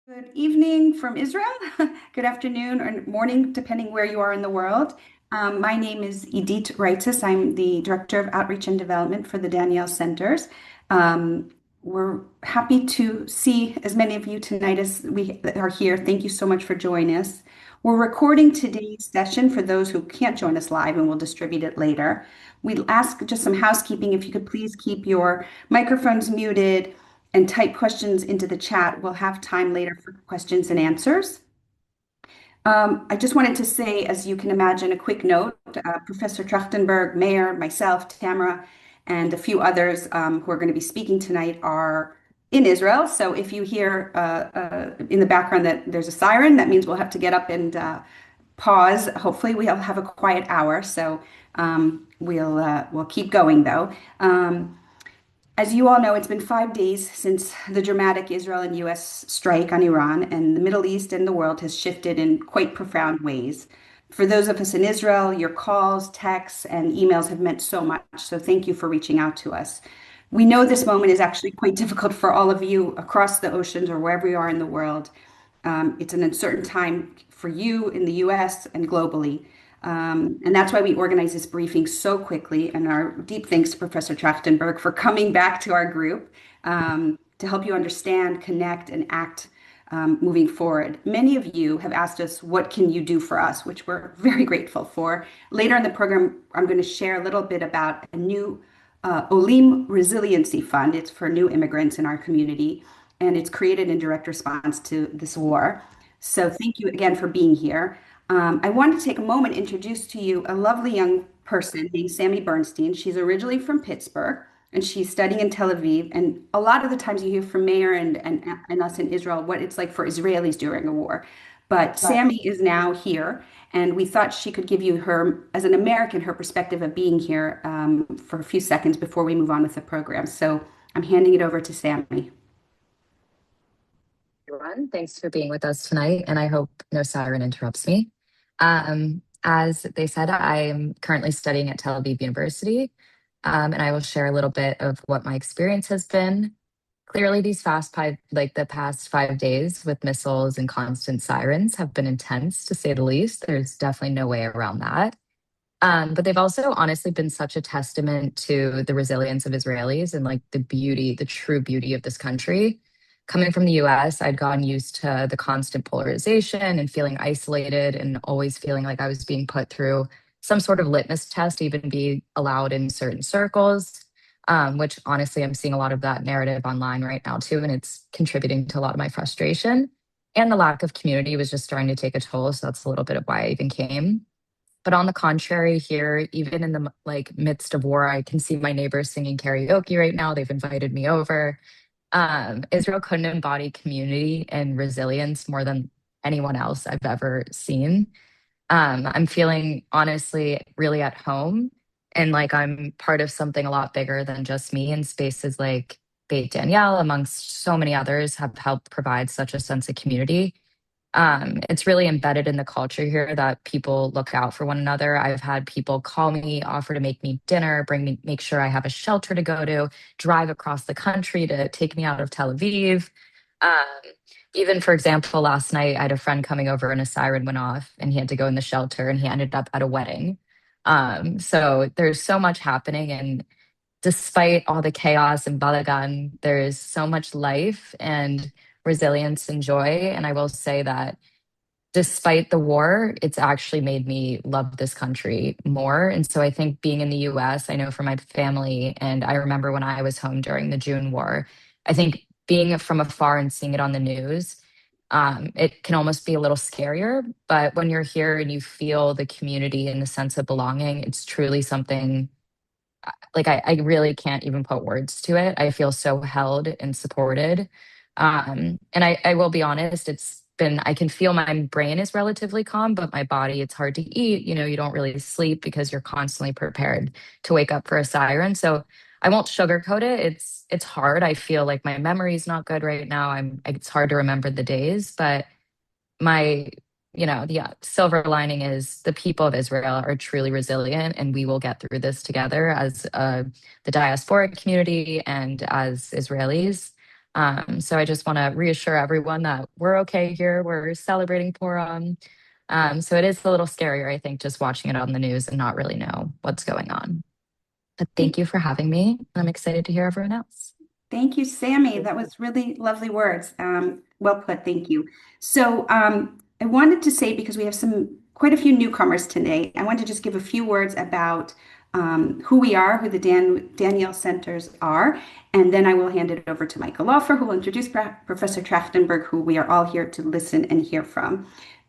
Good evening from Israel. Good afternoon or morning, depending where you are in the world. My name is Idit Reitzes. I'm the Director of Outreach and Development for the Danielle Centers. We're happy to see as many of you tonight as we are here. Thank you so much for joining us. We're recording today's session for those who can't join us live, and we'll distribute it later. We'll ask just some housekeeping. If you could please keep your microphones muted and type questions into the chat. We'll have time later for questions and answers. I just wanted to say, as you can imagine, a quick note. Professor Trajtenberg, Mayor, myself, Tamara, and a few others who are going to be speaking tonight are in Israel. So if you hear in the background that there's a siren, that means we'll have to get up and pause. Hopefully, we'll have a quiet hour. So we'll keep going though. As you all know, it's been 5 days since the dramatic Israel and US strike on Iran, and the Middle East and the world has shifted in quite profound ways. For those of us in Israel, your calls, texts, and emails have meant so much. So thank you for reaching out to us. We know this moment is actually quite difficult for all of you across the oceans or wherever you are in the world. It's an uncertain time for you in the US and globally. And that's why we organized this briefing so quickly. And our deep thanks to Professor Trachtenberg for coming back to our group to help you understand, connect, and act moving forward. Many of you have asked us, what can you do for us, which we're very grateful for. Later in the program, I'm going to share a little bit about a new Olim Resiliency Fund. It's for new immigrants in our community, and it's created in direct response to this war. So thank you again for being here. I wanted to take a moment to introduce to you a lovely young person named Sammy Bernstein. She's originally from Pittsburgh and she's studying in Tel Aviv. And a lot of the times you hear from Mayor and us in Israel what it's like for Israelis during a war. But Sammy is now here, and we thought she could give you her, as an American, her perspective of being here for a few seconds before we move on with the program. So I'm handing it over to Sammy. Everyone. Thanks for being with us tonight, and I hope no siren interrupts me. As they said, I am currently studying at Tel Aviv University, and I will share a little bit of what my experience has been. Clearly, the past 5 days with missiles and constant sirens have been intense, to say the least. There's definitely no way around that. But they've also honestly been such a testament to the resilience of Israelis and like the true beauty of this country. Coming from the US, I'd gotten used to the constant polarization and feeling isolated and always feeling like I was being put through some sort of litmus test to even be allowed in certain circles, which honestly, I'm seeing a lot of that narrative online right now too. And it's contributing to a lot of my frustration. And the lack of community was just starting to take a toll. So that's a little bit of why I even came. But on the contrary, here, even in the midst of war, I can see my neighbors singing karaoke right now. They've invited me over. Israel couldn't embody community and resilience more than anyone else I've ever seen. I'm feeling honestly really at home and like I'm part of something a lot bigger than just me, and spaces like Beit Danielle, amongst so many others, have helped provide such a sense of community. It's really embedded in the culture here that people look out for one another. I've had people call me, offer to make me dinner, make sure I have a shelter to go to, drive across the country to take me out of Tel Aviv. Um, Even, for example, last night I had a friend coming over and a siren went off and he had to go in the shelter and he ended up at a wedding. So there's so much happening, and despite all the chaos and balagan, there is so much life and resilience and joy. And I will say that despite the war, it's actually made me love this country more. And so I think being in the US, I know for my family, and I remember when I was home during the June war, I think being from afar and seeing it on the news, it can almost be a little scarier. But when you're here and you feel the community and the sense of belonging, it's truly something like I really can't even put words to it. I feel so held and supported. And I will be honest, I can feel my brain is relatively calm, but my body, it's hard to eat. You know, you don't really sleep because you're constantly prepared to wake up for a siren. So I won't sugarcoat it. It's hard. I feel like my memory is not good right now. It's hard to remember the days, but my the silver lining is the people of Israel are truly resilient, and we will get through this together as the diasporic community and as Israelis. So I just want to reassure everyone that we're okay here. We're celebrating Purim. So it is a little scarier, I think, just watching it on the news and not really know what's going on. But thank you for having me. And I'm excited to hear everyone else. Thank you, Sammy. That was really lovely words. Well put. Thank you. So I wanted to say, because we have quite a few newcomers today, I want to just give a few words about who we are, who the Danielle Centers are, and then I will hand it over to Michael Laufer, who will introduce Professor Trachtenberg, who we are all here to listen and hear from.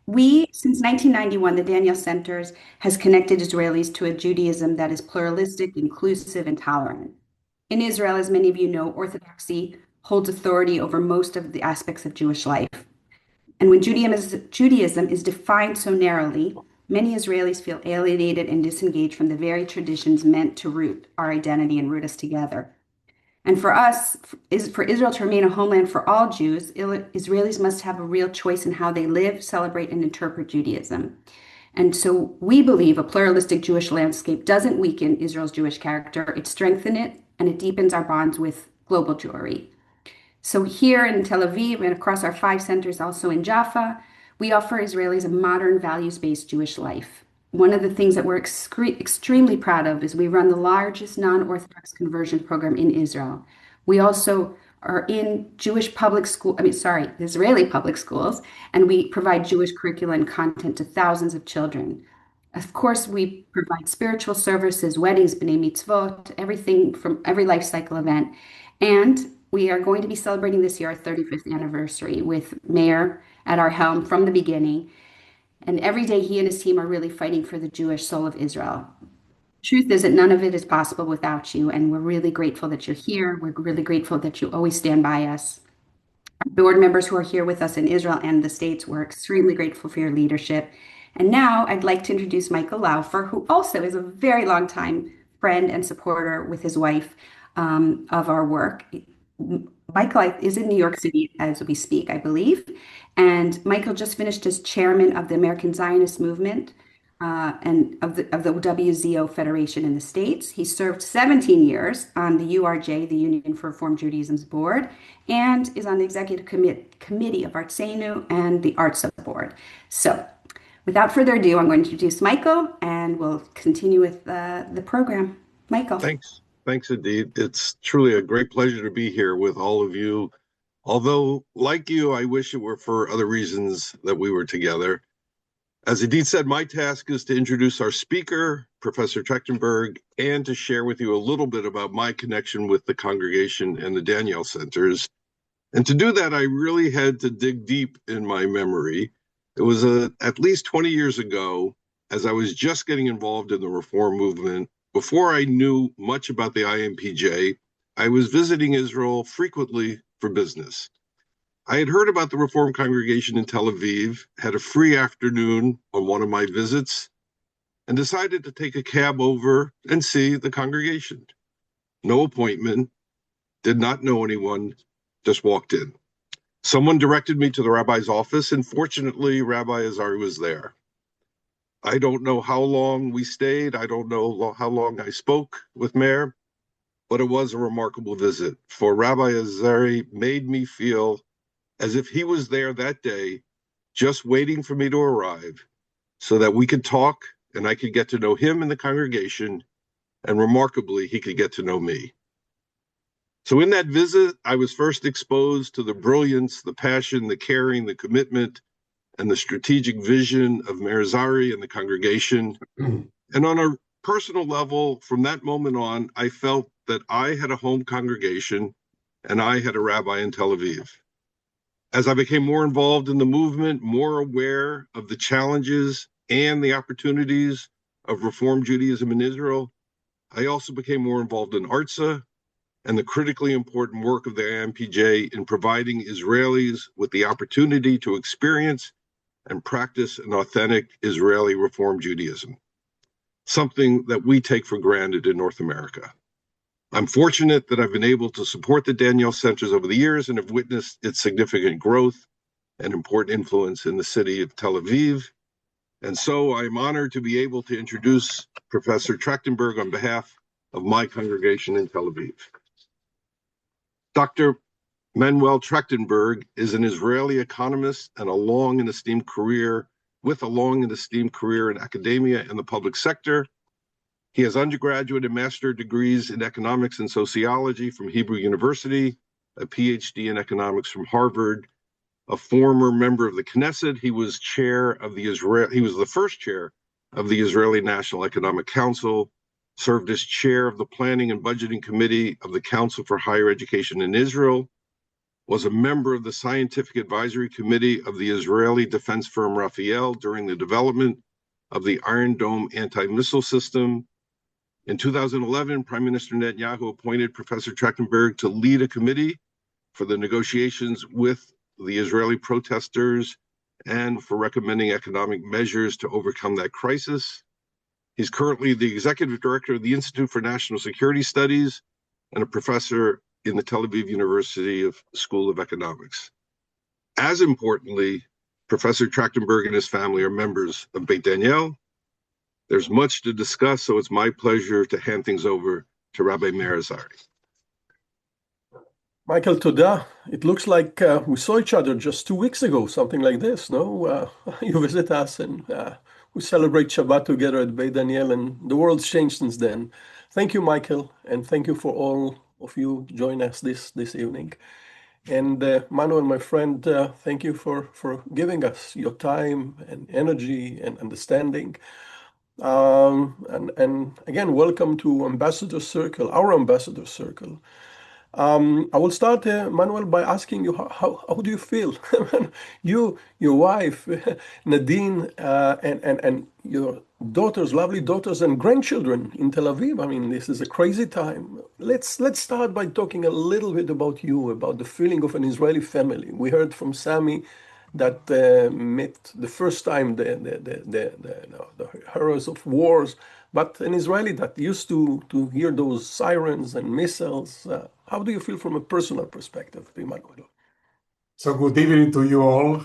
Since 1991, the Danielle Centers has connected Israelis to a Judaism that is pluralistic, inclusive, and tolerant. In Israel, as many of you know, Orthodoxy holds authority over most of the aspects of Jewish life. And when Judaism is defined so narrowly, many Israelis feel alienated and disengaged from the very traditions meant to root our identity and root us together. And for us, for Israel to remain a homeland for all Jews, Israelis must have a real choice in how they live, celebrate, and interpret Judaism. And so we believe a pluralistic Jewish landscape doesn't weaken Israel's Jewish character, it strengthens it and it deepens our bonds with global Jewry. So here in Tel Aviv and across our 5 centers, also in Jaffa, we offer Israelis a modern values-based Jewish life. One of the things that we're extremely proud of is we run the largest non-Orthodox conversion program in Israel. We also are in Jewish public school, Israeli public schools, and we provide Jewish curriculum and content to thousands of children. Of course, we provide spiritual services, weddings, b'nai mitzvot, everything from every life cycle event. And we are going to be celebrating this year our 35th anniversary with Mayor at our helm from the beginning. And every day he and his team are really fighting for the Jewish soul of Israel. Truth is that none of it is possible without you. And we're really grateful that you're here. We're really grateful that you always stand by us. Board members who are here with us in Israel and the States, we're extremely grateful for your leadership. And now I'd like to introduce Michael Laufer, who also is a very long time friend and supporter with his wife of our work. Michael is in New York City as we speak, I believe. And Michael just finished as chairman of the American Zionist Movement and of the WZO Federation in the States. He served 17 years on the URJ, the Union for Reform Judaism's board, and is on the executive committee of Artsenu and the Arts Board. So without further ado, I'm going to introduce Michael and we'll continue with the program. Michael. Thanks. Thanks, indeed. It's truly a great pleasure to be here with all of you. Although, like you, I wish it were for other reasons that we were together. As Edith said, my task is to introduce our speaker, Professor Trachtenberg, and to share with you a little bit about my connection with the congregation and the Danielle Centers. And to do that, I really had to dig deep in my memory. It was at least 20 years ago, as I was just getting involved in the reform movement. Before I knew much about the IMPJ, I was visiting Israel frequently for business. I had heard about the Reform congregation in Tel Aviv, had a free afternoon on one of my visits, and decided to take a cab over and see the congregation. No appointment, did not know anyone, just walked in. Someone directed me to the rabbi's office, and fortunately, Rabbi Azari was there. I don't know how long we stayed. I don't know how long I spoke with Mayor, but it was a remarkable visit. For Rabbi Azari made me feel as if he was there that day, just waiting for me to arrive so that we could talk and I could get to know him and the congregation, and remarkably, he could get to know me. So in that visit, I was first exposed to the brilliance, the passion, the caring, the commitment, and the strategic vision of Mayor Azari and the congregation. And on a personal level, from that moment on, I felt that I had a home congregation and I had a rabbi in Tel Aviv. As I became more involved in the movement, more aware of the challenges and the opportunities of Reform Judaism in Israel, I also became more involved in ARTSA and the critically important work of the IMPJ in providing Israelis with the opportunity to experience and practice an authentic Israeli Reform Judaism, something that we take for granted in North America. I'm fortunate that I've been able to support the Danielle Centers over the years and have witnessed its significant growth and important influence in the city of Tel Aviv. And so I'm honored to be able to introduce Professor Trachtenberg on behalf of my congregation in Tel Aviv. Dr. Manuel Trajtenberg is an Israeli economist and a long and esteemed career in academia and the public sector. He has undergraduate and master degrees in economics and sociology from Hebrew University, a PhD in economics from Harvard, a former member of the Knesset. He was the first chair of the Israeli National Economic Council, served as chair of the Planning and Budgeting Committee of the Council for Higher Education in Israel, was a member of the Scientific Advisory Committee of the Israeli defense firm Rafael during the development of the Iron Dome anti-missile system. In 2011, Prime Minister Netanyahu appointed Professor Trachtenberg to lead a committee for the negotiations with the Israeli protesters and for recommending economic measures to overcome that crisis. He's currently the executive director of the Institute for National Security Studies and a professor in the Tel Aviv University School of Economics. As importantly, Professor Trachtenberg and his family are members of Beit Daniel. There's much to discuss, so it's my pleasure to hand things over to Rabbi Meir Azari. Michael, toda. It looks like we saw each other just 2 weeks ago, something like this, no? You visit us and we celebrate Shabbat together at Beit Daniel, and the world's changed since then. Thank you, Michael, and thank you for all of you joining us this evening. And Manuel, my friend, thank you for giving us your time and energy and understanding. And again, welcome to Ambassador Circle, our Ambassador Circle. I will start, Manuel, by asking you how do you feel? You, your wife, Nadine, and your daughters, lovely daughters and grandchildren in Tel Aviv. I mean, this is a crazy time. Let's start by talking a little bit about you, about the feeling of an Israeli family. We heard from Sami that met the first time the horrors of wars, but an Israeli that used to hear those sirens and missiles. How do you feel from a personal perspective, Emmanuel? So good evening to you all.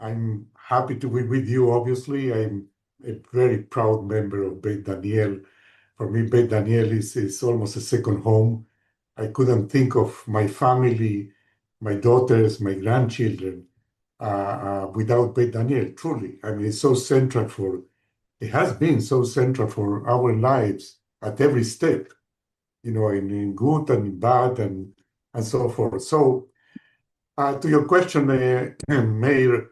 I'm happy to be with you, obviously. I'm a very proud member of Beit Daniel. For me, Beit Daniel is almost a second home. I couldn't think of my family, my daughters, my grandchildren without Beit Daniel, truly. I mean, it has been so central for our lives at every step, in good and in bad and so forth. So, to your question, Meir,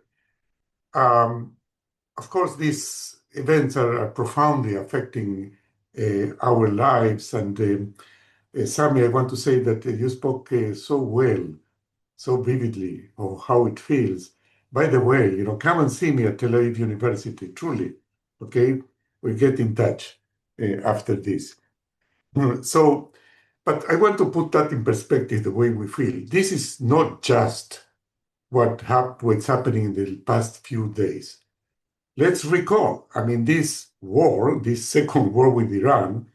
of course, these events are profoundly affecting our lives. And Sami, I want to say that you spoke so well, so vividly of how it feels. By the way, come and see me at Tel Aviv University, truly. Okay, we'll get in touch after this. But I want to put that in perspective, the way we feel. This is not just what's happening in the past few days. Let's recall, I mean, this second war with Iran,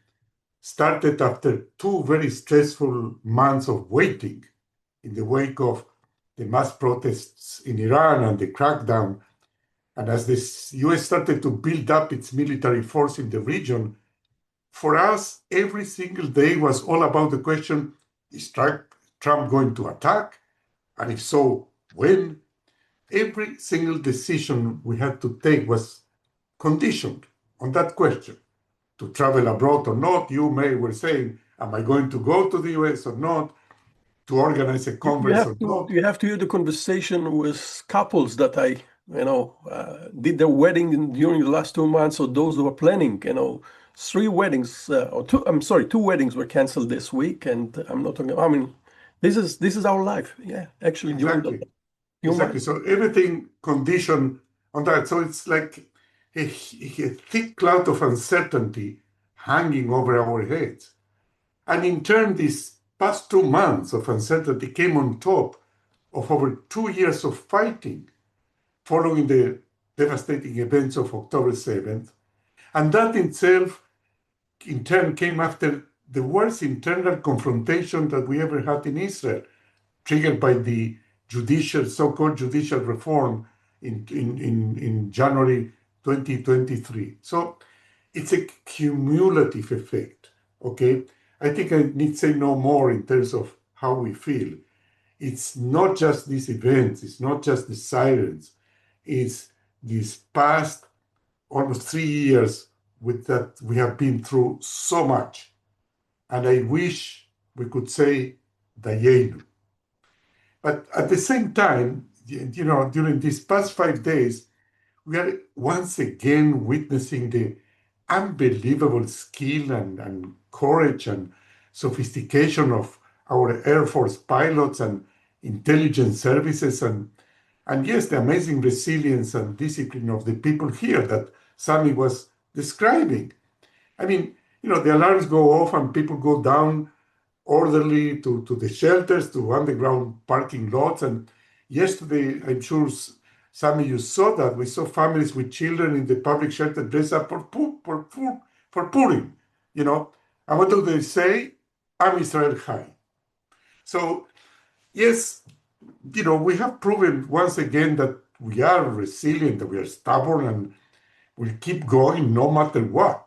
started after 2 very stressful months of waiting in the wake of the mass protests in Iran and the crackdown. And as the US started to build up its military force in the region, for us, every single day was all about the question, is Trump going to attack? And if so, when? Every single decision we had to take was conditioned on that question. To travel abroad or not, you were saying, am I going to go to the US or not? To organize a conference or not? You have to hear the conversation with couples that did their wedding during the last 2 months, or those who were planning, 3 weddings, two weddings were canceled this week, and I'm not talking. I mean, this is our life. Yeah, actually, exactly. So everything conditioned on that. So it's like a thick cloud of uncertainty hanging over our heads, and in turn, these past 2 months of uncertainty came on top of over 2 years of fighting following the devastating events of October 7th. And that itself, in turn, came after the worst internal confrontation that we ever had in Israel, triggered by the so-called judicial reform in January 2023. So it's a cumulative effect, okay? I think I need to say no more in terms of how we feel, it's not just these events, it's not just the sirens, it's these past almost 3 years with that we have been through so much. And I wish we could say Dayenu. But at the same time, during these past 5 days, we are once again witnessing the unbelievable skill and courage and sophistication of our Air Force pilots and intelligence services, and yes, the amazing resilience and discipline of the people here that Sami was describing. I mean, the alarms go off and people go down orderly to the shelters, to underground parking lots. And yesterday, I'm sure some of you saw that. We saw families with children in the public shelter dressed up for Purim. And what do they say? Am Israel Chai. So, yes, we have proven once again that we are resilient, that we are stubborn, and we'll keep going no matter what.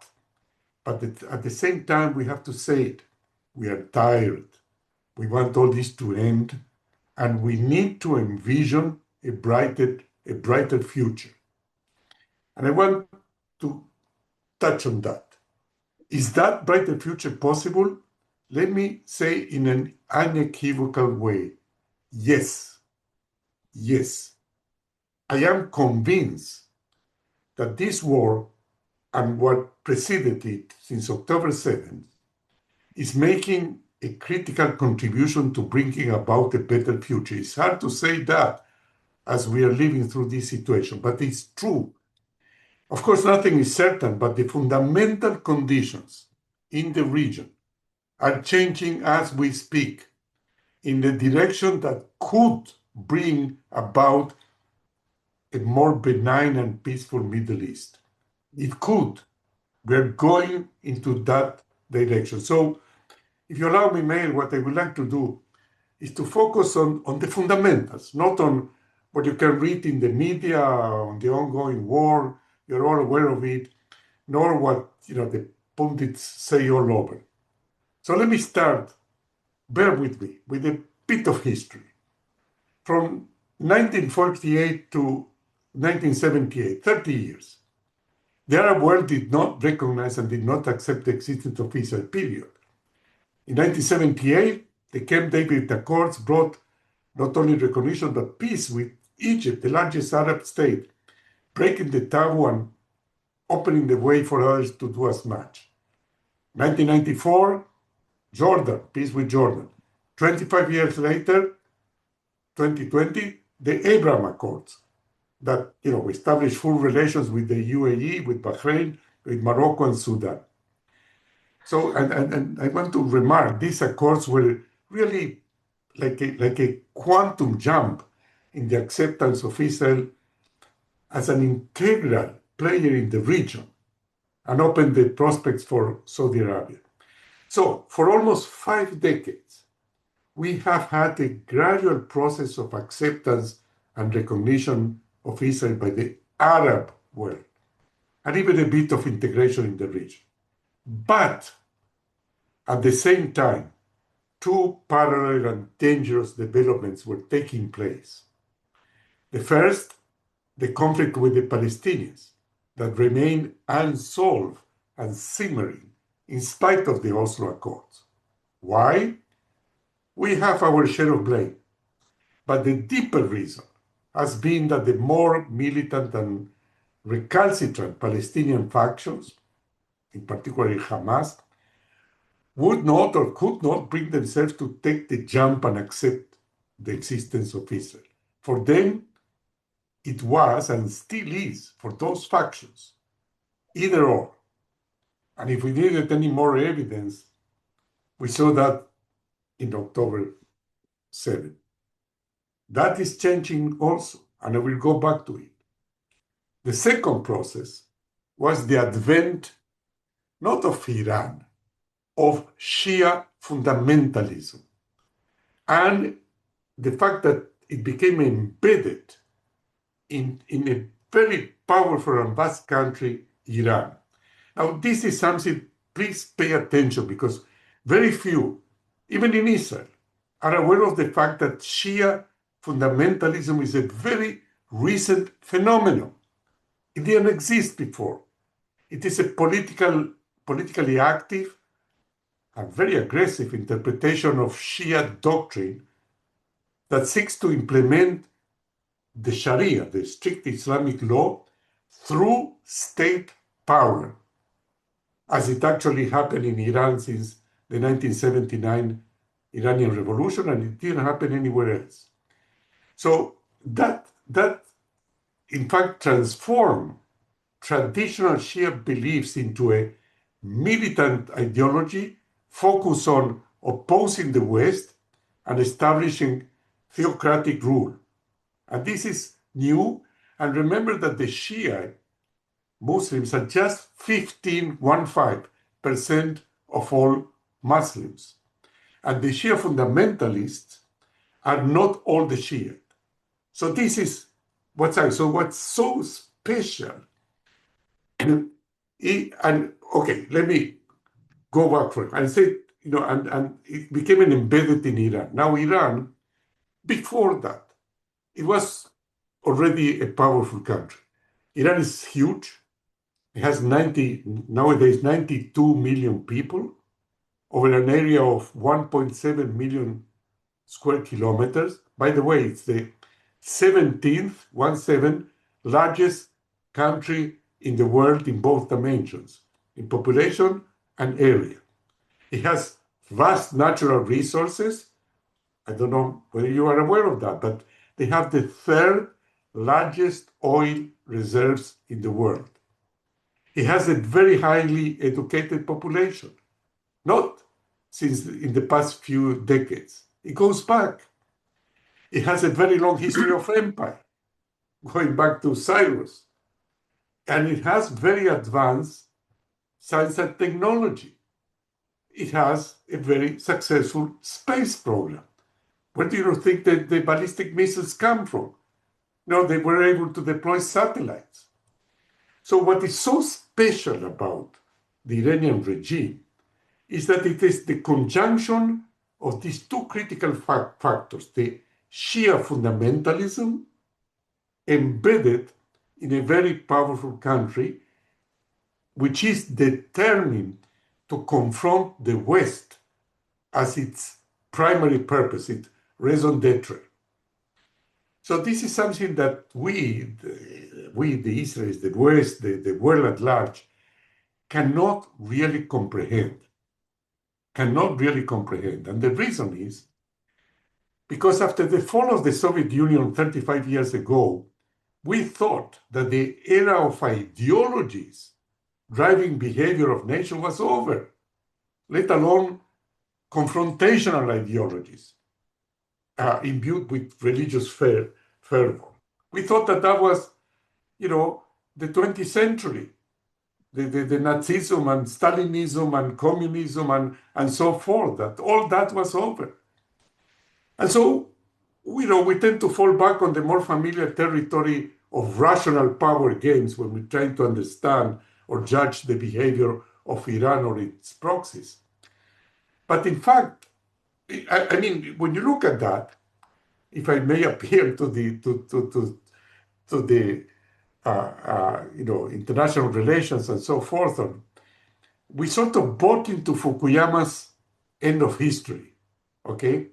But at the same time, we have to say it. We are tired. We want all this to end, and we need to envision a brighter future. And I want to touch on that. Is that brighter future possible? Let me say in an unequivocal way, yes. Yes. I am convinced that this war and what preceded it since October 7th is making a critical contribution to bringing about a better future. It's hard to say that as we are living through this situation, but it's true. Of course, nothing is certain, but the fundamental conditions in the region are changing as we speak in the direction that could bring about a more benign and peaceful Middle East. It could. We're going into that direction. So, if you allow me, Mayor, what I would like to do is to focus on the fundamentals, not on what you can read in the media, on the ongoing war. You're all aware of it, nor what the pundits say all over. So let me start, bear with me, with a bit of history. From 1948 to 1978, 30 years, the Arab world did not recognize and did not accept the existence of Israel, period. In 1978, the Camp David Accords brought not only recognition but peace with Egypt, the largest Arab state, breaking the taboo and opening the way for others to do as much. 1994, Jordan, peace with Jordan. 25 years later, 2020, the Abraham Accords that established full relations with the UAE, with Bahrain, with Morocco and Sudan. So, and I want to remark, these accords were really like a quantum jump in the acceptance of Israel as an integral player in the region and opened the prospects for Saudi Arabia. So, for almost 5 decades, we have had a gradual process of acceptance and recognition of Israel by the Arab world, and even a bit of integration in the region. But at the same time, two parallel and dangerous developments were taking place. The first, the conflict with the Palestinians that remained unsolved and simmering in spite of the Oslo Accords. Why? We have our share of blame. But the deeper reason has been that the more militant and recalcitrant Palestinian factions, in particular Hamas, would not or could not bring themselves to take the jump and accept the existence of Israel. For them, it was and still is, for those factions, either or. And if we needed any more evidence, we saw that in October 7. That is changing also, and I will go back to it. The second process was the advent, not of Iran, of Shia fundamentalism, and the fact that it became embedded in a very powerful and vast country, Iran. Now, this is something, please pay attention, because very few, even in Israel, are aware of the fact that Shia fundamentalism is a very recent phenomenon. It didn't exist before. It is a politically active and very aggressive interpretation of Shia doctrine that seeks to implement the Sharia, the strict Islamic law, through state power, as it actually happened in Iran since the 1979 Iranian Revolution, and it didn't happen anywhere else. So that in fact transformed traditional Shia beliefs into a militant ideology focused on opposing the West and establishing theocratic rule. And this is new. And remember that the Shia Muslims are just 15% of all Muslims. And the Shia fundamentalists are not all the Shia. So this is what's so special. And okay, let me go back for it. I said, and it became an embedded in Iran. Now Iran, before that, it was already a powerful country. Iran is huge. It has nowadays 92 million people over an area of 1.7 million square kilometers. By the way, it's the 17th largest country in the world in both dimensions, in population and area. It has vast natural resources. I don't know whether you are aware of that, but they have the third largest oil reserves in the world. It has a very highly educated population, not since in the past few decades. It goes back. It has a very long history of empire, going back to Cyrus. And it has very advanced science and technology. It has a very successful space program. Where do you think that the ballistic missiles come from? No, they were able to deploy satellites. So what is so special about the Iranian regime is that it is the conjunction of these two critical factors, the Shia fundamentalism embedded in a very powerful country, which is determined to confront the West as its primary purpose, its raison d'etre. So this is something that we the Israelis, the West, the world at large, cannot really comprehend. And the reason is because after the fall of the Soviet Union 35 years ago, we thought that the era of ideologies driving behavior of nations was over, let alone confrontational ideologies imbued with religious fervor. We thought that was, the 20th century, the Nazism and Stalinism and communism and so forth, that all that was over. And so, we tend to fall back on the more familiar territory of rational power games when we're trying to understand or judge the behavior of Iran or its proxies. But in fact, I mean, when you look at that, if I may appeal to the international relations and so forth, we sort of bought into Fukuyama's end of history, okay?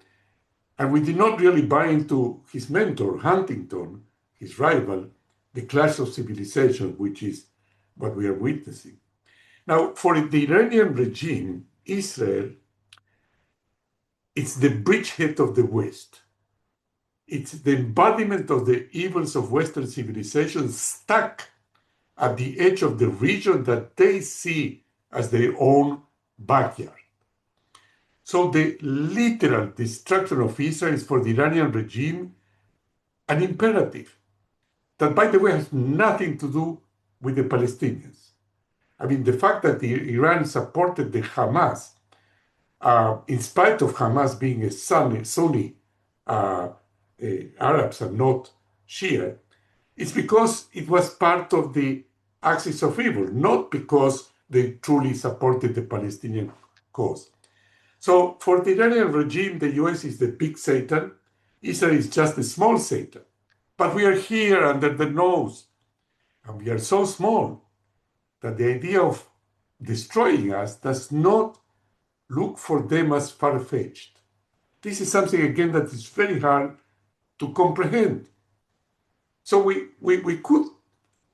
And we did not really buy into his mentor, Huntington, his rival, the clash of civilization, which is what we are witnessing. Now, for the Iranian regime, Israel, it's the bridgehead of the West. It's the embodiment of the evils of Western civilization stuck at the edge of the region that they see as their own backyard. So the literal destruction of Israel is for the Iranian regime an imperative that, by the way, has nothing to do with the Palestinians. I mean, the fact that Iran supported the Hamas, in spite of Hamas being a Sunni Arabs and not Shia, it's because it was part of the axis of evil, not because they truly supported the Palestinian cause. So for the Iranian regime, the US is the big Satan, Israel is just a small Satan. But we are here under the nose, and we are so small that the idea of destroying us does not look for them as far-fetched. This is something, again, that is very hard to comprehend. So we could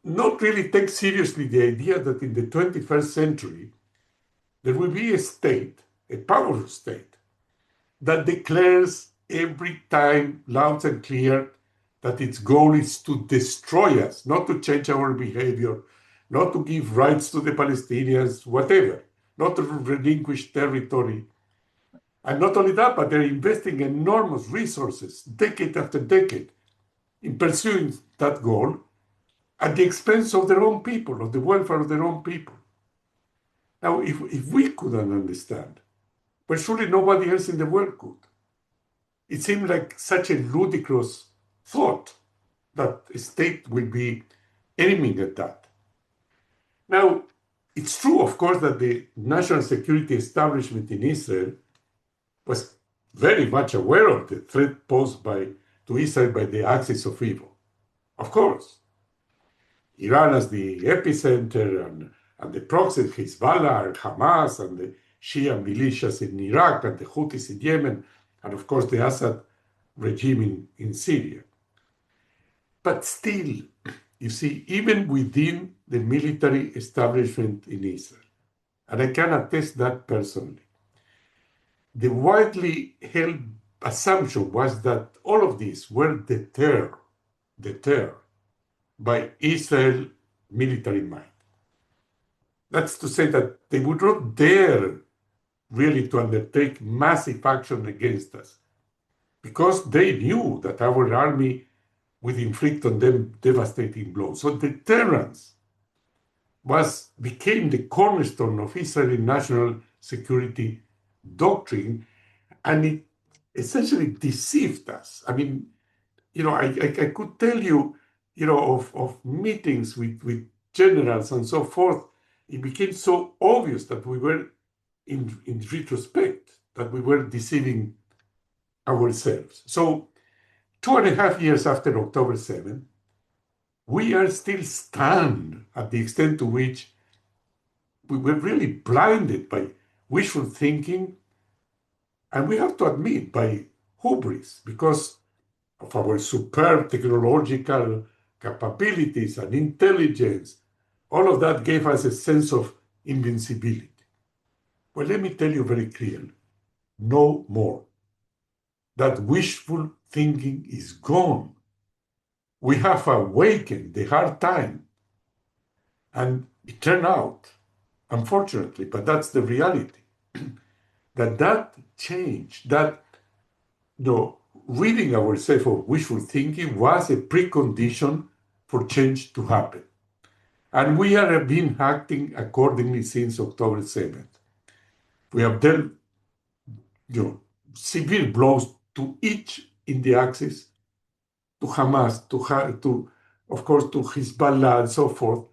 not really take seriously the idea that in the 21st century, there will be a state, a powerful state, that declares every time loud and clear that its goal is to destroy us, not to change our behavior, not to give rights to the Palestinians, whatever, not to relinquish territory. And not only that, but they're investing enormous resources, decade after decade, in pursuing that goal at the expense of their own people, of the welfare of their own people. Now, if we couldn't understand, well, surely nobody else in the world could. It seemed like such a ludicrous thought that a state will be aiming at that. Now, it's true, of course, that the national security establishment in Israel was very much aware of the threat posed to Israel by the axis of evil. Of course, Iran as the epicenter and the proxies, Hezbollah and Hamas and the Shia militias in Iraq and the Houthis in Yemen, and of course the Assad regime in Syria. But still, you see, even within the military establishment in Israel, and I can attest that personally, the widely held assumption was that all of these were deterred by Israel military might. That's to say that they would not dare really to undertake massive action against us because they knew that our army would inflict on them devastating blows. So deterrence became the cornerstone of Israeli national security doctrine, and it essentially deceived us. I mean, I could tell you, of meetings with generals and so forth. It became so obvious that we were, in retrospect, that we were deceiving ourselves. So 2.5 years after October 7th, we are still stunned at the extent to which we were really blinded by wishful thinking, and we have to admit by hubris, because of our superb technological capabilities and intelligence. All of that gave us a sense of invincibility. Well, let me tell you very clearly, no more. That wishful thinking is gone. We have awakened the hard time. And it turned out, unfortunately, but that's the reality, that change, ridding ourselves of wishful thinking was a precondition for change to happen. And we have been acting accordingly since October 7th. We have dealt severe blows to each in the axis, to Hamas, to of course, to Hezbollah and so forth.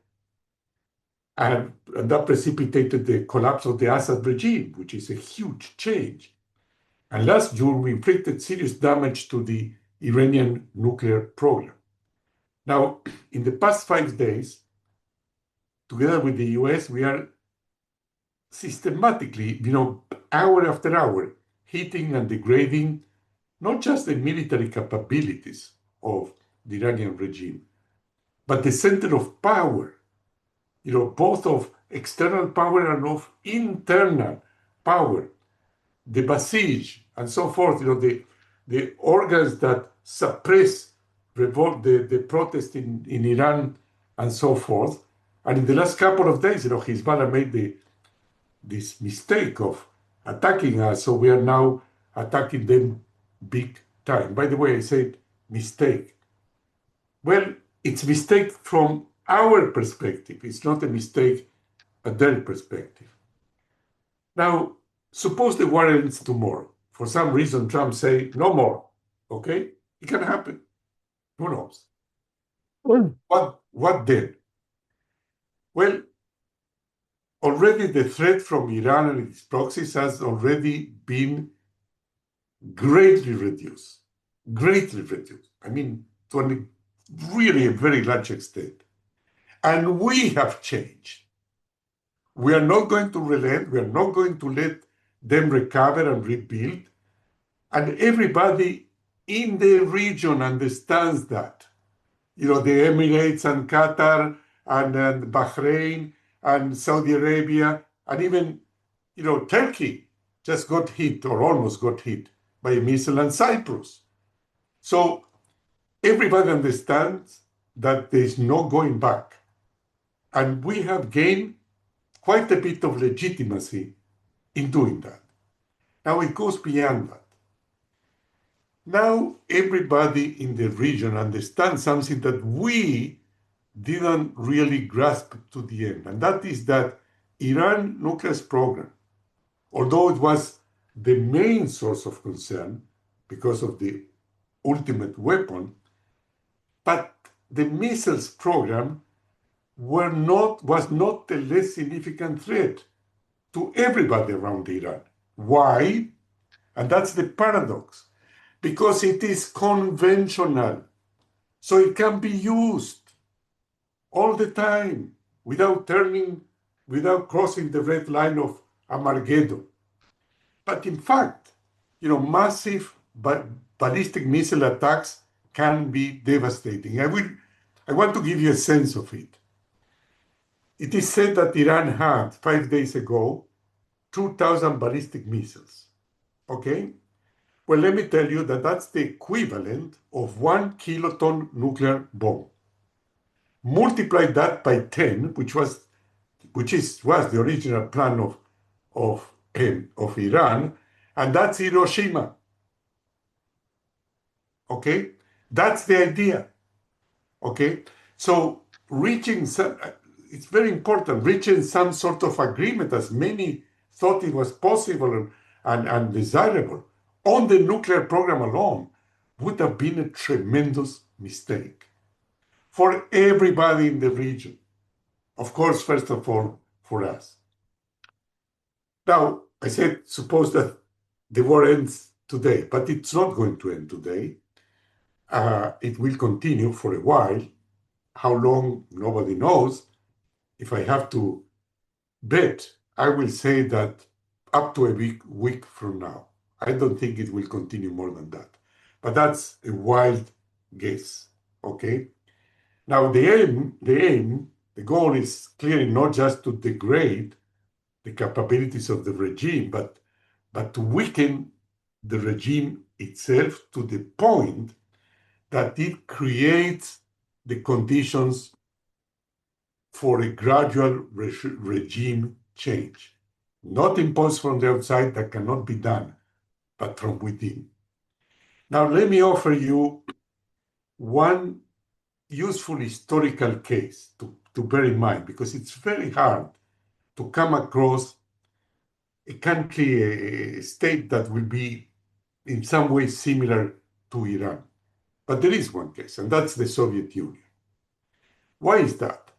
And that precipitated the collapse of the Assad regime, which is a huge change. And last June, we inflicted serious damage to the Iranian nuclear program. Now, in the past 5 days, together with the US, we are systematically, hour after hour, hitting and degrading not just the military capabilities of the Iranian regime, but the center of power, both of external power and of internal power, the Basij and so forth, the organs that suppress revolt, the protest in Iran and so forth. And in the last couple of days, Hezbollah made this mistake of attacking us, so we are now attacking them big time. By the way, I said mistake. Well, it's a mistake from our perspective. It's not a mistake at their perspective. Now, suppose the war ends tomorrow. For some reason, Trump say no more. Okay, it can happen. Who knows? What then? Well, already the threat from Iran and its proxies has already been greatly reduced. Greatly reduced. I mean, to a really a very large extent. And we have changed. We are not going to relent. We are not going to let them recover and rebuild. And everybody in the region understands that. You know, the Emirates and Qatar and Bahrain and Saudi Arabia and even, you know, Turkey just got hit or almost got hit by a missile, and Cyprus. So everybody understands that there is no going back. And we have gained quite a bit of legitimacy in doing that. Now it goes beyond that. Now everybody in the region understands something that we didn't really grasp to the end, and that is that Iran nuclear program, although it was the main source of concern because of the ultimate weapon, but the missiles program was not a less significant threat to everybody around Iran. Why? And that's the paradox. Because it is conventional. So it can be used all the time without crossing the red line of Armageddon. But in fact, you know, massive ballistic missile attacks can be devastating. I want to give you a sense of it. It is said that Iran had 5 days ago 2,000 ballistic missiles. Okay? Well, let me tell you that that's the equivalent of 1 kiloton nuclear bomb. Multiply that by 10, which was the original plan of Iran, and that's Hiroshima. Okay, that's the idea. Okay, so it's very important, reaching some sort of agreement, as many thought it was possible and desirable, on the nuclear program alone would have been a tremendous mistake for everybody in the region. Of course, first of all, for us. Now, I said, suppose that the war ends today, but it's not going to end today. It will continue for a while. How long, nobody knows. If I have to bet, I will say that up to a week from now. I don't think it will continue more than that. But that's a wild guess, okay? Now, the goal is clearly not just to degrade the capabilities of the regime, but to weaken the regime itself to the point that it creates the conditions for a gradual regime change, not imposed from the outside, that cannot be done, but from within. Now, let me offer you one useful historical case to bear in mind, because it's very hard to come across a country, a state that will be in some way similar to Iran. But there is one case, and that's the Soviet Union. Why is that?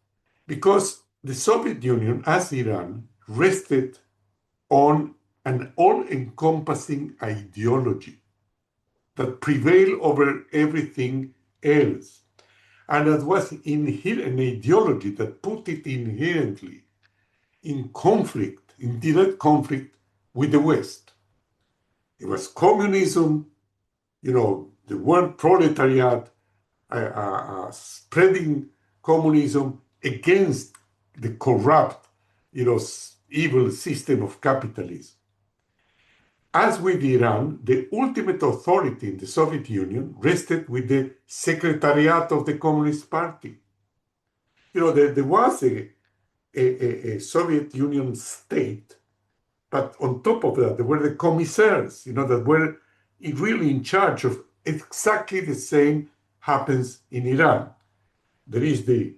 Because the Soviet Union, as Iran, rested on an all-encompassing ideology that prevailed over everything else. And that was an ideology that put it inherently in conflict, in direct conflict with the West. It was communism, you know, the word proletariat, spreading communism against the corrupt, you know, evil system of capitalism. As with Iran, the ultimate authority in the Soviet Union rested with the Secretariat of the Communist Party. You know, there was a Soviet Union state, but on top of that, there were the commissaires, you know, that were really in charge of exactly the same happens in Iran. There is the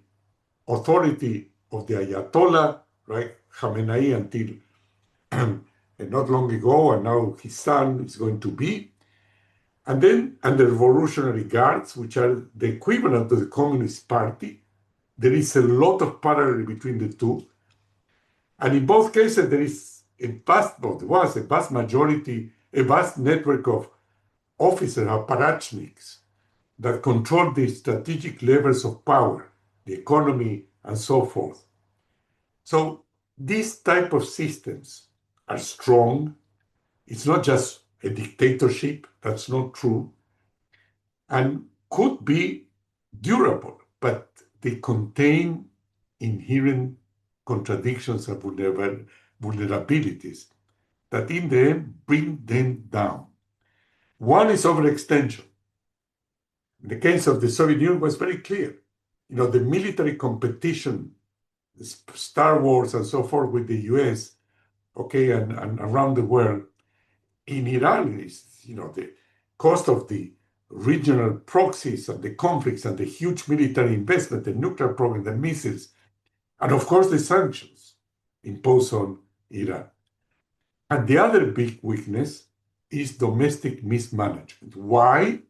authority of the Ayatollah, right, Khamenei, until not long ago, and now his son is going to be. And then, and the Revolutionary Guards, which are the equivalent to the Communist Party. There is a lot of parallel between the two. And in both cases, there is was a vast majority, a vast network of officers, apparatchiks, that control the strategic levels of power, the economy, and so forth. So these type of systems are strong. It's not just a dictatorship. That's not true. And could be durable, but they contain inherent contradictions and vulnerabilities that in the end bring them down. One is overextension. In the case of the Soviet Union was very clear. The military competition, Star Wars and so forth with the US, okay, and around the world, in Iran is, the cost of the regional proxies and the conflicts and the huge military investment, the nuclear program, the missiles, and of course the sanctions imposed on Iran. And the other big weakness is domestic mismanagement. Why?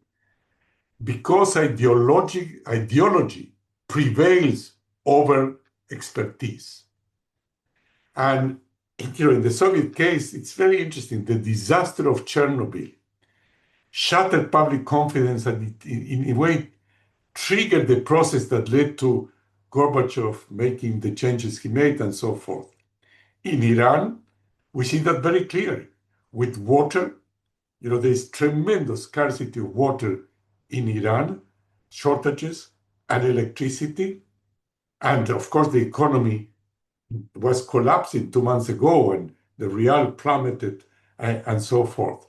Because ideology prevails over expertise. And in the Soviet case, it's very interesting. The disaster of Chernobyl shattered public confidence and in a way triggered the process that led to Gorbachev making the changes he made and so forth. In Iran, we see that very clearly. With water, there's tremendous scarcity of water in Iran, shortages, and electricity. And of course, the economy was collapsing 2 months ago and the real plummeted and so forth.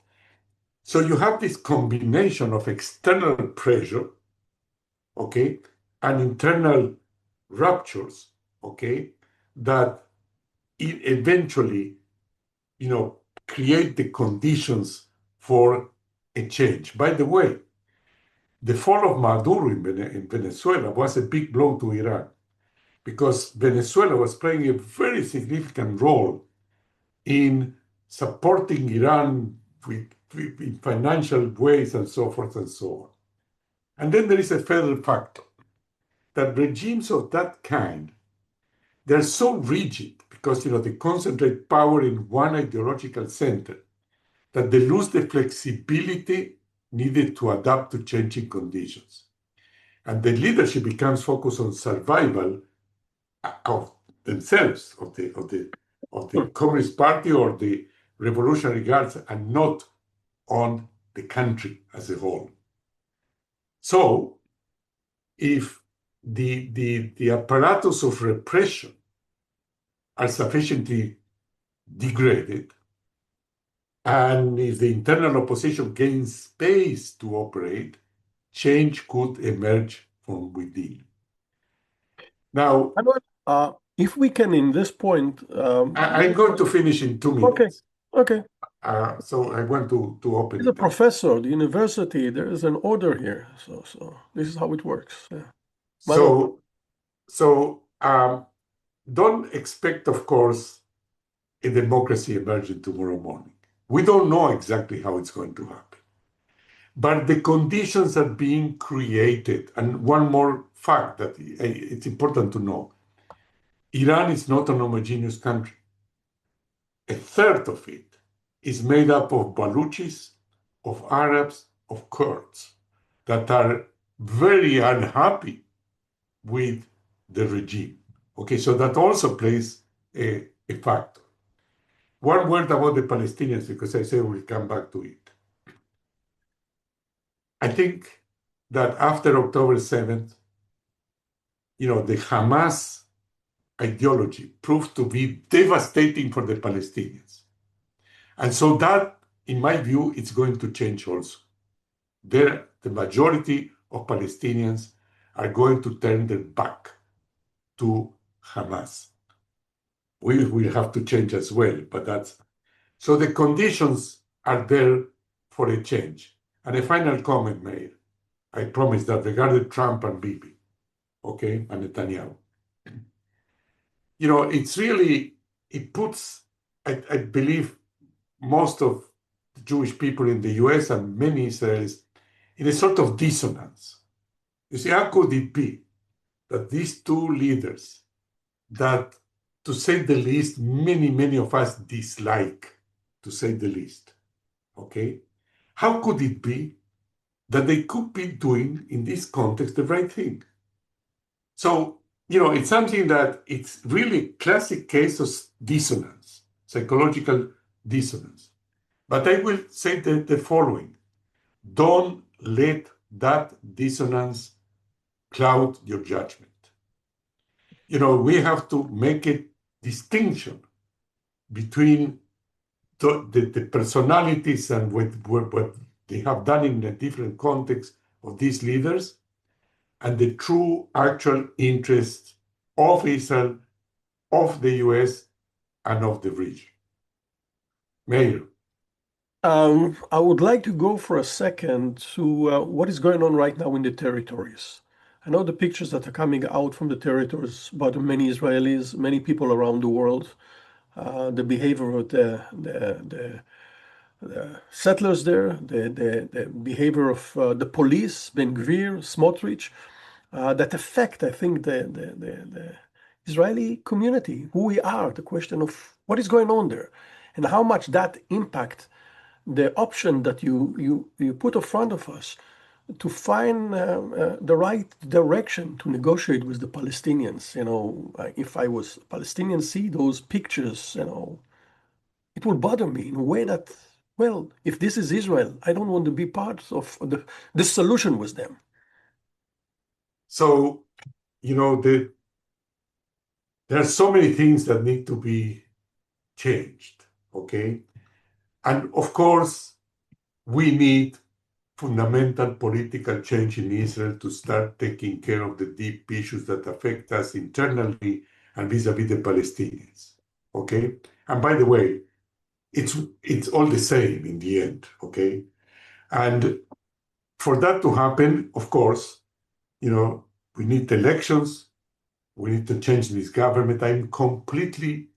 So you have this combination of external pressure, okay, and internal ruptures, okay, that eventually, create the conditions for a change. By the way, the fall of Maduro in Venezuela was a big blow to Iran because Venezuela was playing a very significant role in supporting Iran in financial ways and so forth and so on. And then there is a further factor that regimes of that kind, they're so rigid because they concentrate power in one ideological center that they lose the flexibility needed to adapt to changing conditions. And the leadership becomes focused on survival of themselves, of the Communist Party or the Revolutionary Guards, and not on the country as a whole. So, if the apparatus of repression are sufficiently degraded, and if the internal opposition gains space to operate, change could emerge from within. Now, if we can, in this point, I'm going to finish in 2 minutes. Okay. So I want to open He's it a professor at the university. There is an order here. So this is how it works. Yeah. So don't expect, of course, a democracy emerging tomorrow morning. We don't know exactly how it's going to happen. But the conditions are being created. And one more fact that it's important to know. Iran is not an homogeneous country. A third of it is made up of Baluchis, of Arabs, of Kurds that are very unhappy with the regime. Okay, so that also plays a factor. One word about the Palestinians, because I say we'll come back to it. I think that after October 7th, the Hamas ideology proved to be devastating for the Palestinians. And so that, in my view, it's going to change also. The majority of Palestinians are going to turn their back to Hamas. We will have to change as well, but that's... So the conditions are there for a change. And a final comment, Mayor. I promise that regarding Trump and Bibi, okay, and Netanyahu. It's really, it puts, I believe, most of the Jewish people in the US and many Israelis in a sort of dissonance. You see, how could it be that these two leaders that to say the least, many of us dislike, to say the least. Okay? How could it be that they could be doing in this context the right thing? So, it's something that it's really classic case of dissonance, psychological dissonance. But I will say the following. Don't let that dissonance cloud your judgment. We have to make a distinction between the personalities and what they have done in a different context of these leaders and the true actual interests of Israel, of the US, and of the region. Mayor. I would like to go for a second to what is going on right now in the territories. I know the pictures that are coming out from the territories about many Israelis, many people around the world, the behavior of the settlers there, the behavior of the police, Ben Gvir, Smotrich, that affect, I think, the Israeli community, who we are, the question of what is going on there, and how much that impact the option that you put in front of us to find the right direction to negotiate with the Palestinians. If I was Palestinian, see those pictures, it would bother me in a way that, well, if this is Israel, I don't want to be part of the solution with them. So, there are so many things that need to be changed, okay? And of course, we need fundamental political change in Israel to start taking care of the deep issues that affect us internally and vis-a-vis the Palestinians, okay? And by the way, it's all the same in the end, okay? And for that to happen, of course, we need elections, we need to change this government. I'm completely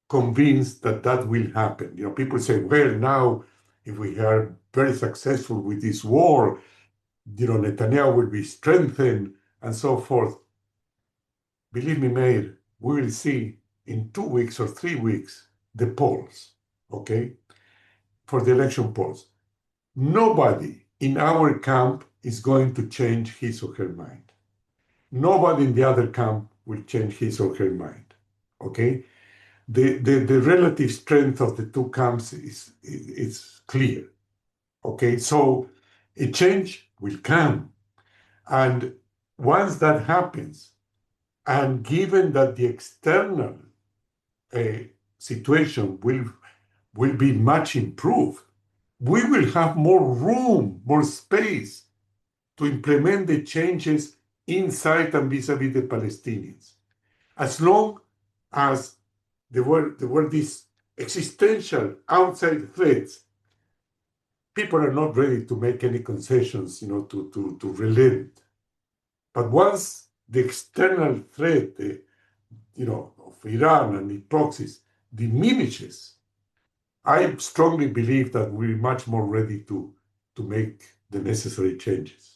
convinced that that will happen. People say, well, now, if we are very successful with this war, Netanyahu will be strengthened and so forth. Believe me, Meir, we will see in 2 weeks or 3 weeks the polls, okay, for the election polls. Nobody in our camp is going to change his or her mind. Nobody in the other camp will change his or her mind, okay? The relative strength of the two camps is clear, okay? So a change will come. And once that happens, and given that the external situation will be much improved, we will have more room, more space to implement the changes inside and vis-a-vis the Palestinians. As long as there were these existential outside threats, people are not ready to make any concessions, to relent. But once the external threat, of Iran and its proxies diminishes, I strongly believe that we're much more ready to make the necessary changes.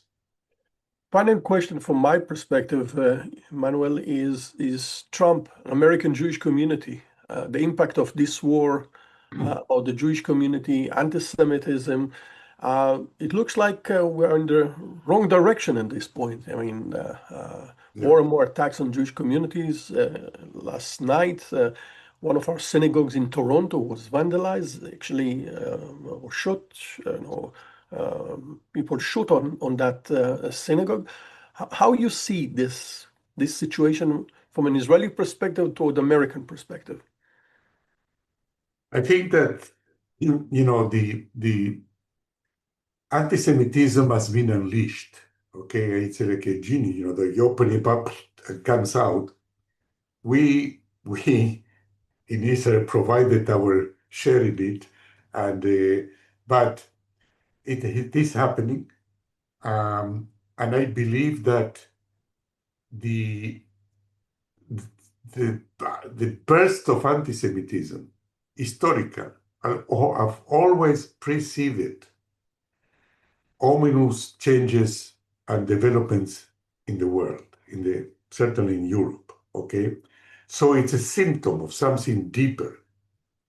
Final question from my perspective, Manuel, is Trump, American Jewish community, the impact of this war on the Jewish community, anti-Semitism. It looks like we're in the wrong direction at this point. I mean, more and more attacks on Jewish communities. Last night, one of our synagogues in Toronto was vandalized, actually, or shot. People shoot on that synagogue. How you see this situation from an Israeli perspective to the American perspective? I think that the anti-Semitism has been unleashed. Okay, it's like a genie. The you open it up, it comes out. We in Israel provided our share in it, but it is happening, and I believe that the the burst of anti-Semitism, historical, have always preceded ominous changes and developments in the world, certainly in Europe. Okay, So it's a symptom of something deeper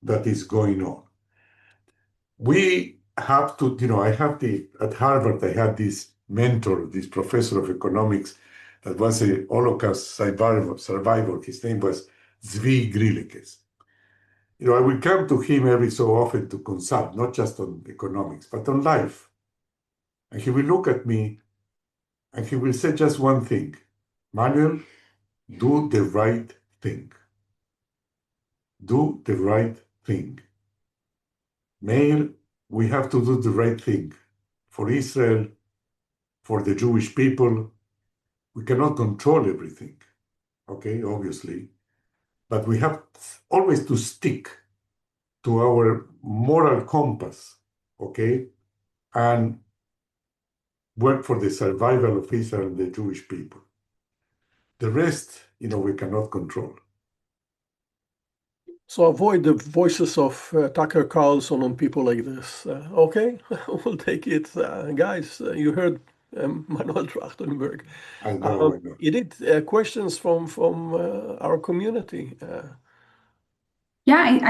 that is going on. We have to, I have at Harvard, I had this mentor, this professor of economics that was a Holocaust survivor. His name was Zvi Grilikes. I will come to him every so often to consult, not just on economics, but on life. And he will look at me and he will say just one thing: Manuel, do the right thing. Do the right thing. Meir, we have to do the right thing for Israel, for the Jewish people. We cannot control everything, okay, obviously, but we have always to stick to our moral compass, okay, and work for the survival of Israel and the Jewish people. The rest, we cannot control. So avoid the voices of Tucker Carlson and people like this. Okay, we'll take it. Guys, you heard Manuel Trajtenberg. I know, I know. Edith, questions from our community. Yeah,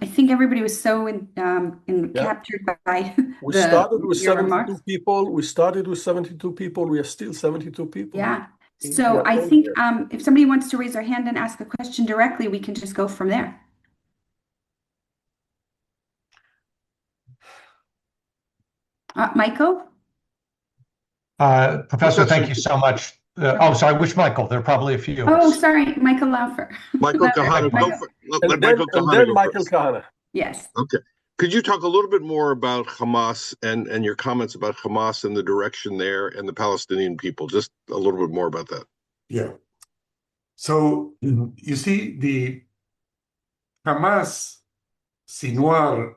I think everybody was so Yeah. captured by We started with your 72 remarks. people. We started with 72 people. We are still 72 people. Yeah. We So are I all think here. if somebody wants to raise their hand and ask a question directly, we can just go from there. Michael? Professor, thank you so much. Sorry, which Michael? There are probably a few. Oh, sorry, Michael Laufer. Michael Kahana, And Michael Kahana then go Michael first. Kahana. Yes. Okay. Could you talk a little bit more about Hamas and your comments about Hamas and the direction there and the Palestinian people? Just a little bit more about that. Yeah. So you see, the Hamas, Sinwar,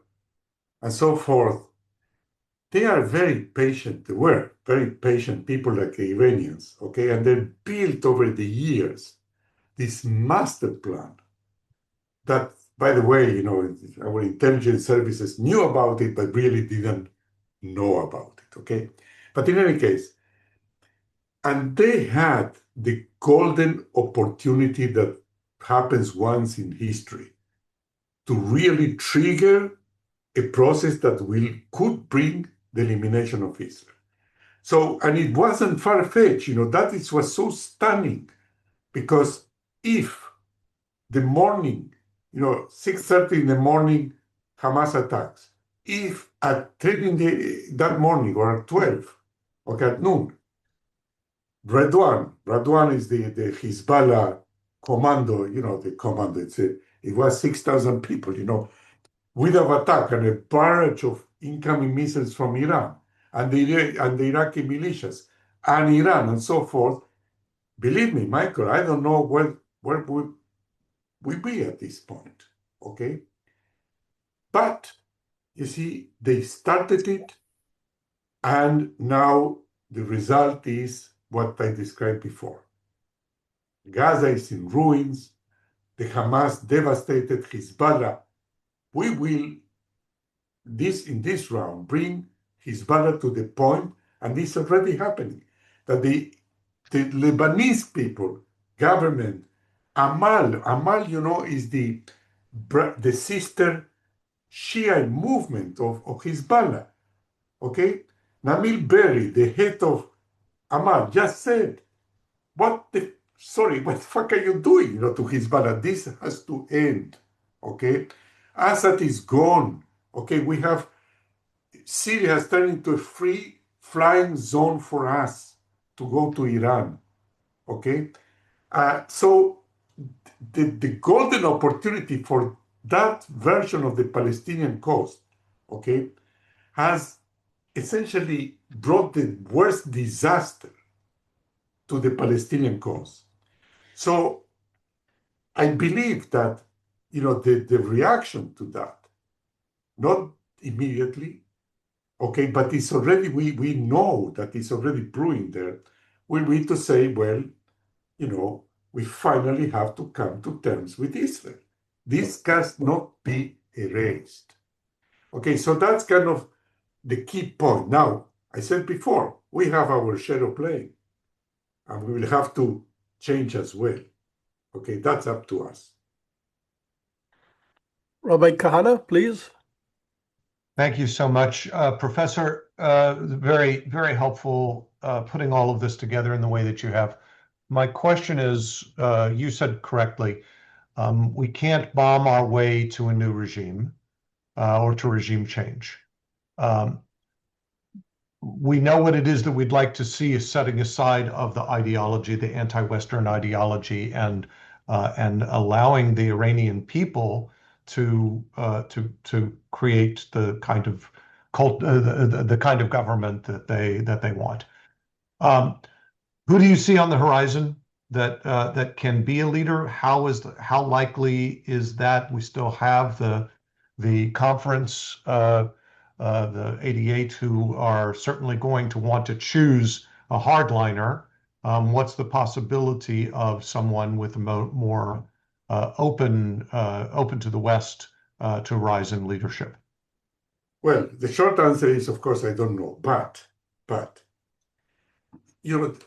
and so forth, they are very patient. They were very patient people like the Iranians, okay? And they built over the years this master plan that, by the way, our intelligence services knew about it, but really didn't know about it, okay? But in any case, and they had the golden opportunity that happens once in history to really trigger a process that could bring the elimination of Israel. So, and it wasn't far-fetched, was so stunning, because if the morning, 6:30 in the morning, Hamas attacks, if at 10 that morning or at 12, okay, at noon, Radwan is the Hezbollah commando, the commando, it was 6,000 people, with an attack and a barrage of incoming missiles from Iran and the Iraqi militias and Iran and so forth. Believe me, Michael, I don't know where would we be at this point, okay? But, you see, they started it, and now the result is what I described before. Gaza is in ruins. The Hamas devastated Hezbollah. We will, in this round, bring Hezbollah to the point, and this is already happening, that the Lebanese people, government, Amal, is the sister Shia movement of Hezbollah, okay? Namil Berry, the head of Amal, just said, what the fuck are you doing, to Hezbollah? This has to end, okay? Assad is gone, okay? We have, Syria has turned into a free flying zone for us to go to Iran, okay? So the golden opportunity for that version of the Palestinian cause, okay, has essentially brought the worst disaster to the Palestinian cause. So I believe that, the reaction to that, not immediately, okay, but it's already, we know that it's already brewing there. We need to say, well, we finally have to come to terms with Israel. This cannot be erased. Okay, so that's kind of the key point. Now, I said before, we have our share of playing, and we will have to change as well. Okay, that's up to us. Rabbi Kahana, please. Thank you so much, Professor. Very, very helpful putting all of this together in the way that you have. My question is, you said correctly, we can't bomb our way to a new regime or to regime change. Um, we know what it is that we'd like to see is setting aside of the ideology, the anti-Western ideology, and allowing the Iranian people to create the kind of the kind of government that they want. Who do you see on the horizon that can be a leader? How likely is that? We still have the conference, the 88, who are certainly going to want to choose a hardliner. What's the possibility of someone with a more open to the West to rise in leadership? Well, the short answer is, of course, I don't know. But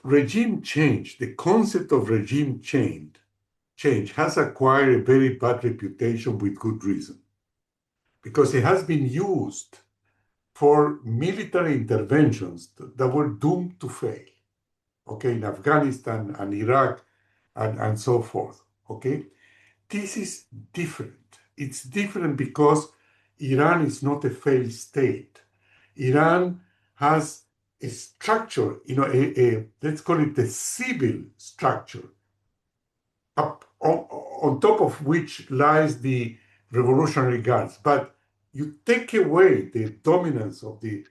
regime change, the concept of regime change has acquired a very bad reputation with good reason, because it has been used for military interventions that were doomed to fail, okay, in Afghanistan and Iraq and so forth, okay? This is different. It's different because Iran is not a failed state. Iran has a structure, let's call it a civil structure, up on top of which lies the Revolutionary Guards. But you take away the dominance of the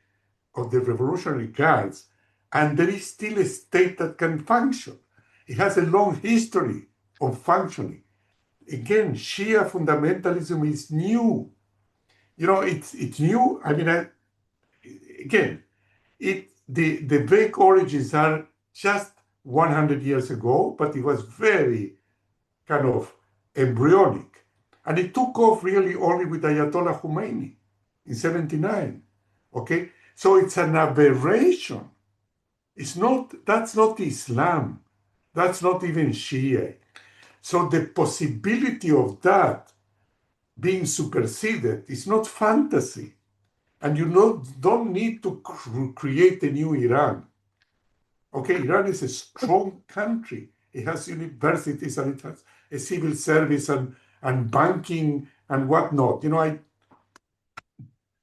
Revolutionary Guards, and there is still a state that can function. It has a long history of functioning. Again, Shia fundamentalism is new. It's new. I mean, again, the vague origins are just 100 years ago, but it was very kind of embryonic. And it took off really only with Ayatollah Khomeini in 79. Okay? So it's an aberration. That's not Islam. That's not even Shia. So the possibility of that being superseded is not fantasy. And you don't need to create a new Iran. Okay, Iran is a strong country. It has universities and it has a civil service and banking and whatnot.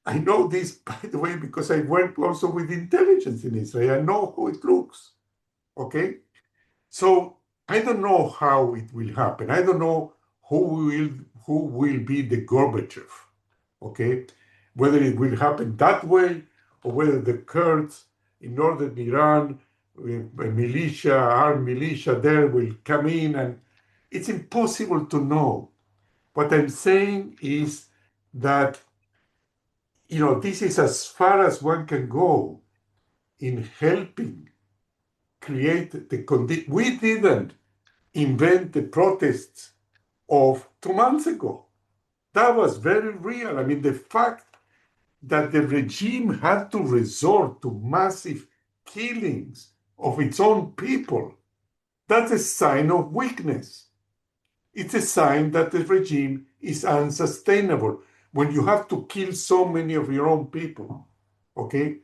I know this, by the way, because I work also with intelligence in Israel. I know how it looks. Okay? So I don't know how it will happen. I don't know who will be the Gorbachev. Okay? Whether it will happen that way or whether the Kurds in northern Iran, with a armed militia there will come in, and it's impossible to know. What I'm saying is that this is as far as one can go in helping create the condition. We didn't invent the protests of 2 months ago. That was very real. I mean, the fact that the regime had to resort to massive killings of its own people, that's a sign of weakness. It's a sign that the regime is unsustainable when you have to kill so many of your own people. Okay?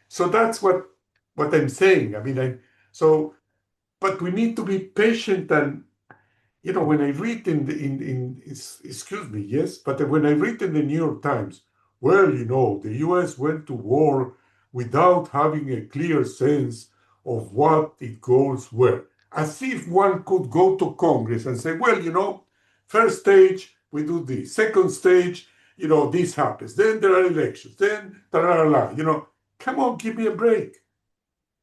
So that's what I'm saying. I mean, but we need to be patient. And when I read excuse me, yes, but when I read in the New York Times, well, the US went to war without having a clear sense of what it goes where. As if one could go to Congress and say, well, first stage, we do this. Second stage, this happens. Then there are elections. Then, come on, give me a break.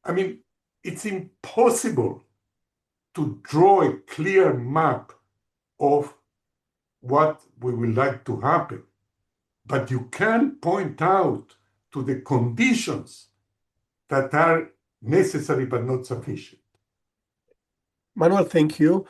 I mean, it's impossible to draw a clear map of what we would like to happen. But you can point out to the conditions that are necessary but not sufficient. Manuel, thank you.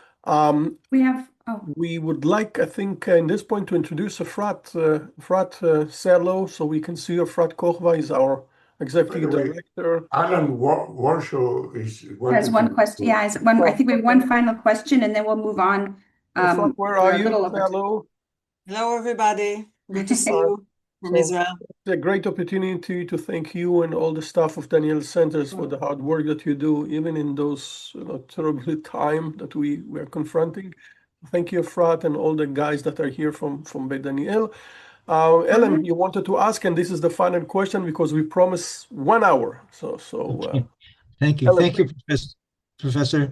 We would like, I think, in this point to introduce Efrat. Efrat, say hello so we can see you. Efrat Kochva is our Executive Director. Alan Warshaw is Has wanted one question. Yeah, has one. I think we have one final question, and then we'll move on. Frank, where We're are a you? little Say over time. hello. Hello, everybody. Good to see you from So Israel. it's a great opportunity to thank you and all the staff of Daniel Centers for the hard work that you do, even in those terrible time that we are confronting. Thank you, Efrat, and all the guys that are here from Beit Daniel. Ellen, you wanted to ask, and this is the final question because we promised 1 hour. Thank you. Ellen, Thank you, Professor.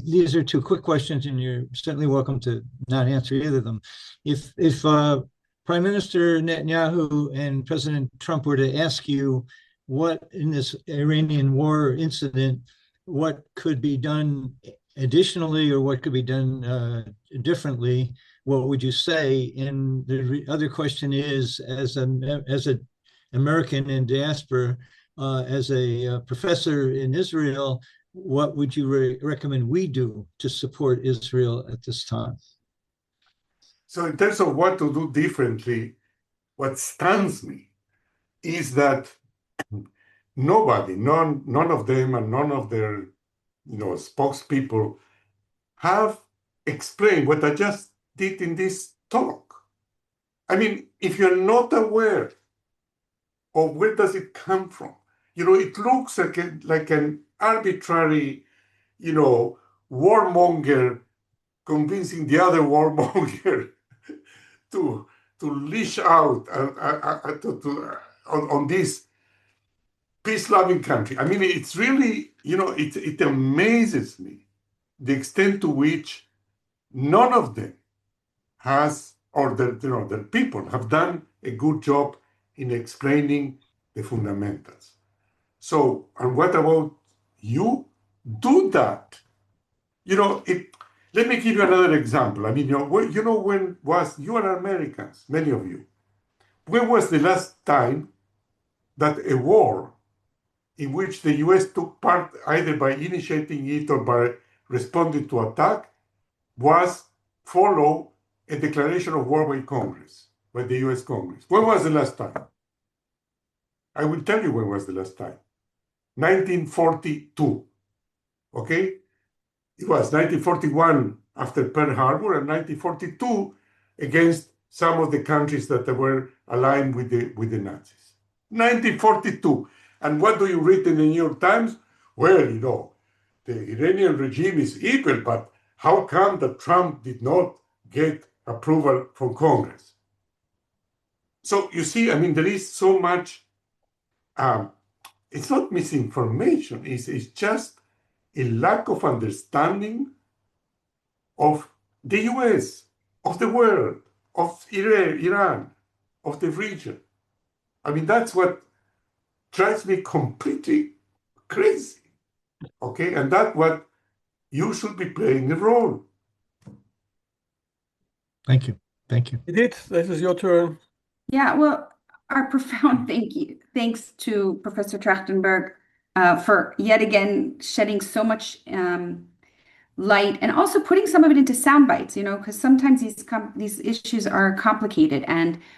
These are two quick questions, and you're certainly welcome to not answer either of them. If Prime Minister Netanyahu and President Trump were to ask you what in this Iranian war incident, what could be done additionally or what could be done differently, what would you say? And the other question is, as an American in diaspora, as a professor in Israel, what would you recommend we do to support Israel at this time? So in terms of what to do differently, what stuns me is that nobody, none of them and none of their spokespeople have explained what I just did in this talk. I mean, if you're not aware of where does it come from, it looks like an arbitrary, warmonger convincing the other warmonger to leash out on this peace-loving country. I mean, it's really, it amazes me the extent to which none of them has, or the people have done a good job in explaining the fundamentals. So, and what about you? Do that. Let me give you another example. I mean, when was, you are Americans, many of you. When was the last time that a war in which the US took part either by initiating it or by responding to attack was follow a declaration of war by Congress, by the US Congress? When was the last time? I will tell you when was the last time. 1942, okay? It was 1941 after Pearl Harbor and 1942 against some of the countries that were aligned with the Nazis. 1942. And what do you read in the New York Times? Well, the Iranian regime is evil, but how come that Trump did not get approval from Congress? So you see, I mean, there is so much, it's not misinformation, it's just a lack of understanding of the US, of the world, of Iran, of the region. I mean, that's what drives me completely crazy, okay? And that's what you should be playing a role. Thank you. Thank you. Edith, this is your turn. Yeah, well, our profound thanks to Professor Trachtenberg for yet again shedding so much light and also putting some of it into sound bites, because sometimes these issues are complicated,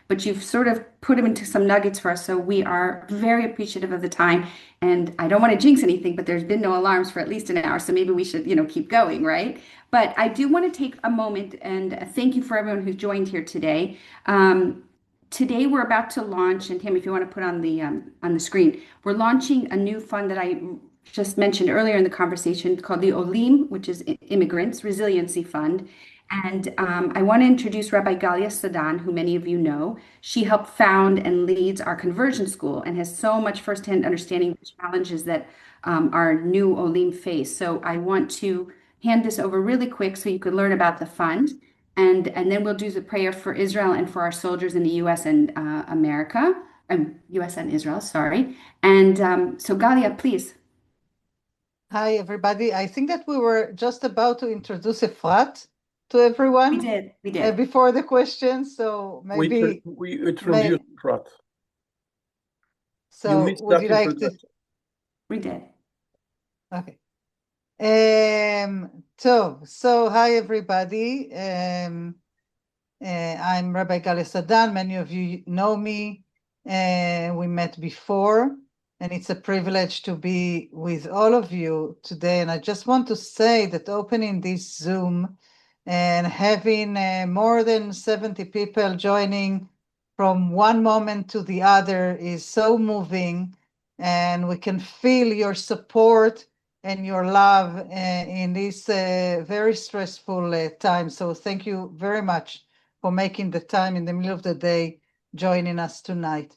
but you've sort of put them into some nuggets for us. So we are very appreciative of the time, and I don't want to jinx anything, but there's been no alarms for at least an hour, so maybe we should, keep going, right? But I do want to take a moment and thank you for everyone who's joined here today. Today we're about to launch, and Tim, if you want to put on the screen, we're launching a new fund that I just mentioned earlier in the conversation called the OLIM, which is Immigrants Resiliency Fund. And I want to introduce Rabbi Galia Sadan, who many of you know. She helped found and leads our conversion school and has so much firsthand understanding of the challenges that our new OLIM face. So I want to hand this over really quick so you can learn about the fund. And then we'll do the prayer for Israel and for our soldiers in the U.S. and America, U.S. and Israel, sorry. And so Galia, please. Hi, everybody. I think that we were just about to introduce Efrat to everyone. We did. Before the question, so maybe... We introduced Efrat. So would you like to... We did. Okay. So hi, everybody. I'm Rabbi Galia Sadan. Many of you know me. We met before. and it's a privilege to be with all of you today. And I just want to say that opening this Zoom and having more than 70 people joining from one moment to the other is so moving, and we can feel your support and your love in this very stressful time. So thank you very much for making the time in the middle of the day joining us tonight.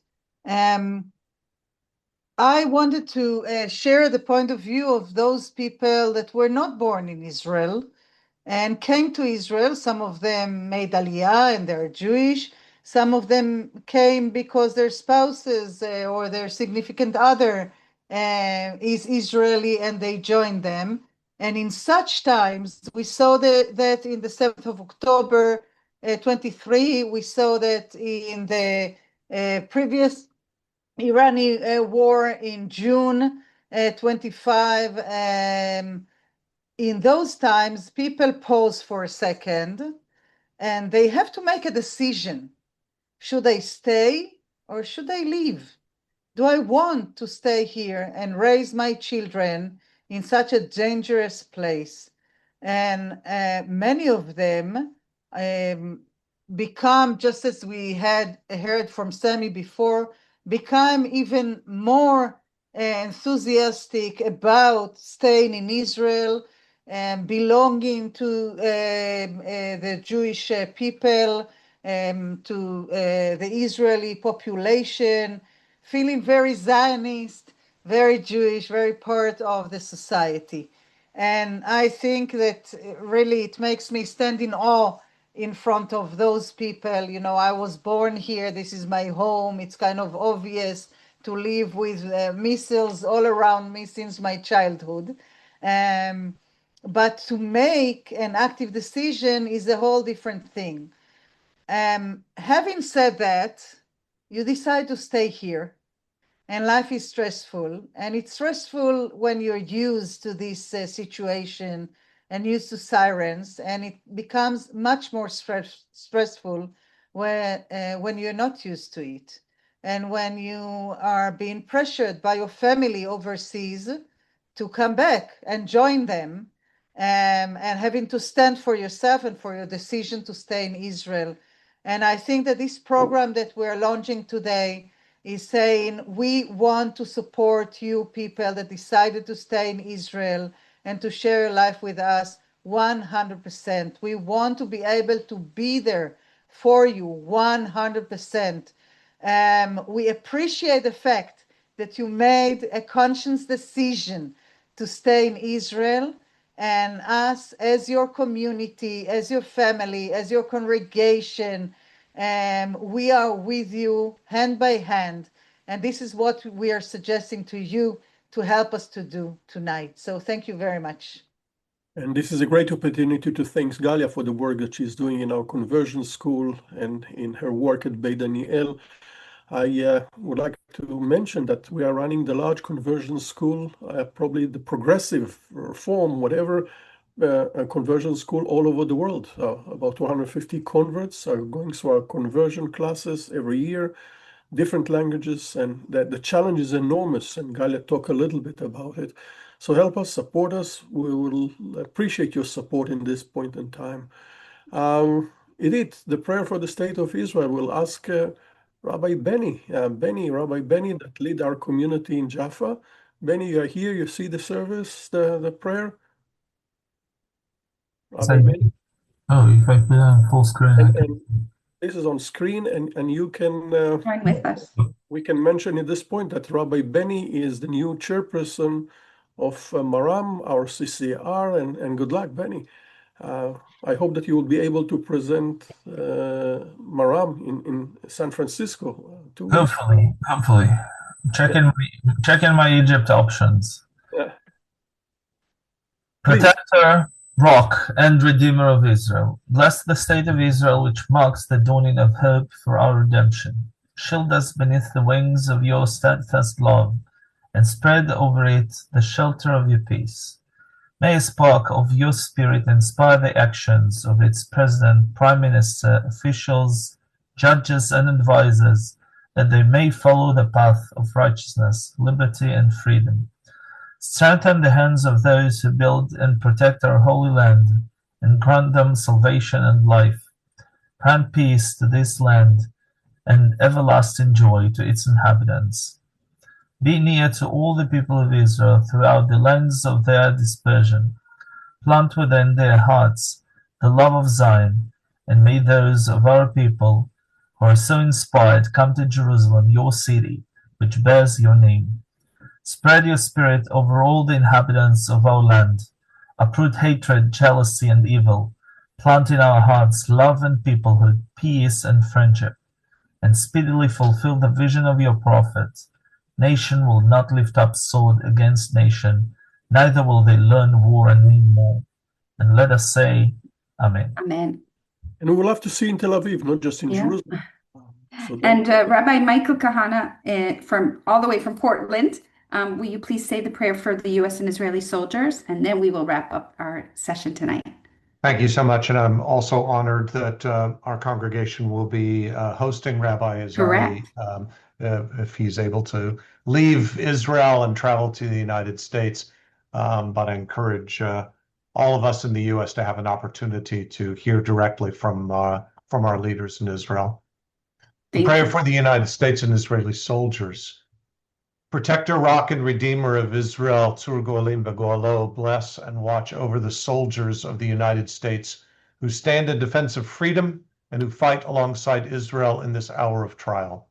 I wanted to share the point of view of those people that were not born in Israel and came to Israel. Some of them made Aliyah and they're Jewish. Some of them came because their spouses or their significant other is Israeli and they joined them. And in such times, we saw that in the 7th of October 23, we saw that in the previous Irani war in June 25. In those times, people pause for a second and they have to make a decision. Should I stay or should I leave? Do I want to stay here and raise my children in such a dangerous place? And many of them become, just as we had heard from Sami before, become even more enthusiastic about staying in Israel and belonging to the Jewish people, to the Israeli population, feeling very Zionist, very Jewish, very part of the society. And I think that really it makes me stand in awe in front of those people. You know, I was born here, this is my home. It's kind of obvious to live with missiles all around me since my childhood. But to make an active decision is a whole different thing. Having said that, you decide to stay here, and life is stressful, and it's stressful when you're used to this situation and used to sirens, and it becomes much more stressful when you're not used to it, and when you are being pressured by your family overseas to come back and join them, and having to stand for yourself and for your decision to stay in Israel. And I think that this program that we're launching today is saying we want to support you people that decided to stay in Israel and to share your life with us 100%. We want to be able to be there for you 100%. We appreciate the fact that you made a conscious decision to stay in Israel, and us as your community, as your family, as your congregation, we are with you hand by hand. And this is what we are suggesting to you to help us to do tonight. So thank you very much. And this is a great opportunity to thank Galia for the work that she's doing in our conversion school and in her work at Beit Daniel. I would like to mention that we are running the large conversion school, probably the progressive reform, whatever, a conversion school all over the world. About 250 converts are going through our conversion classes every year, different languages, and the challenge is enormous, and Galia talked a little bit about it. So help us, support us. We will appreciate your support in this point in time. Edith, the prayer for the state of Israel, will ask Rabbi Benny, Rabbi Benny that lead our community in Jaffa. Benny, you are here, you see the service, the prayer? Rabbi Benny? Oh, if I put on full screen, and this is on screen, and you can Join with us. we can mention at this point that Rabbi Benny is the new chairperson of Maram, our CCR, and good luck, Benny. I hope that you will be able to present Maram in San Francisco. hopefully. Check in my Egypt options. Yeah. Protector, rock, and redeemer of Israel, bless the state of Israel, which marks the dawning of hope for our redemption. Shield us beneath the wings of your steadfast love, and spread over it the shelter of your peace. May a spark of your spirit inspire the actions of its president, prime minister, officials, judges, and advisors, that they may follow the path of righteousness, liberty, and freedom. Strengthen the hands of those who build and protect our holy land, and grant them salvation and life. Grant peace to this land, and everlasting joy to its inhabitants. Be near to all the people of Israel throughout the lands of their dispersion. Plant within their hearts the love of Zion, and may those of our people who are so inspired come to Jerusalem, your city, which bears your name. Spread your spirit over all the inhabitants of our land. Uproot hatred, jealousy, and evil. Plant in our hearts love and peoplehood, peace and friendship, and speedily fulfill the vision of your prophet. Nation will not lift up sword against nation, neither will they learn war anymore. And let us say, Amen. Amen. And we will have to see in Tel Aviv, not just in Yeah. Jerusalem. So And Rabbi Michael Kahana, from all the way from Portland, will you please say the prayer for the U.S. and Israeli soldiers, and then we will wrap up our session tonight. Thank you so much. And I'm also honored that our congregation will be hosting Rabbi Azari if he's able to leave Israel and travel to the United States. But I encourage all of us in the U.S. to have an opportunity to hear directly from our leaders in Israel. Thank Prayer you. for the United States and Israeli soldiers. Protector, rock, and redeemer of Israel, Tzur Golim Begoalo, bless and watch over the soldiers of the United States who stand in defense of freedom and who fight alongside Israel in this hour of trial.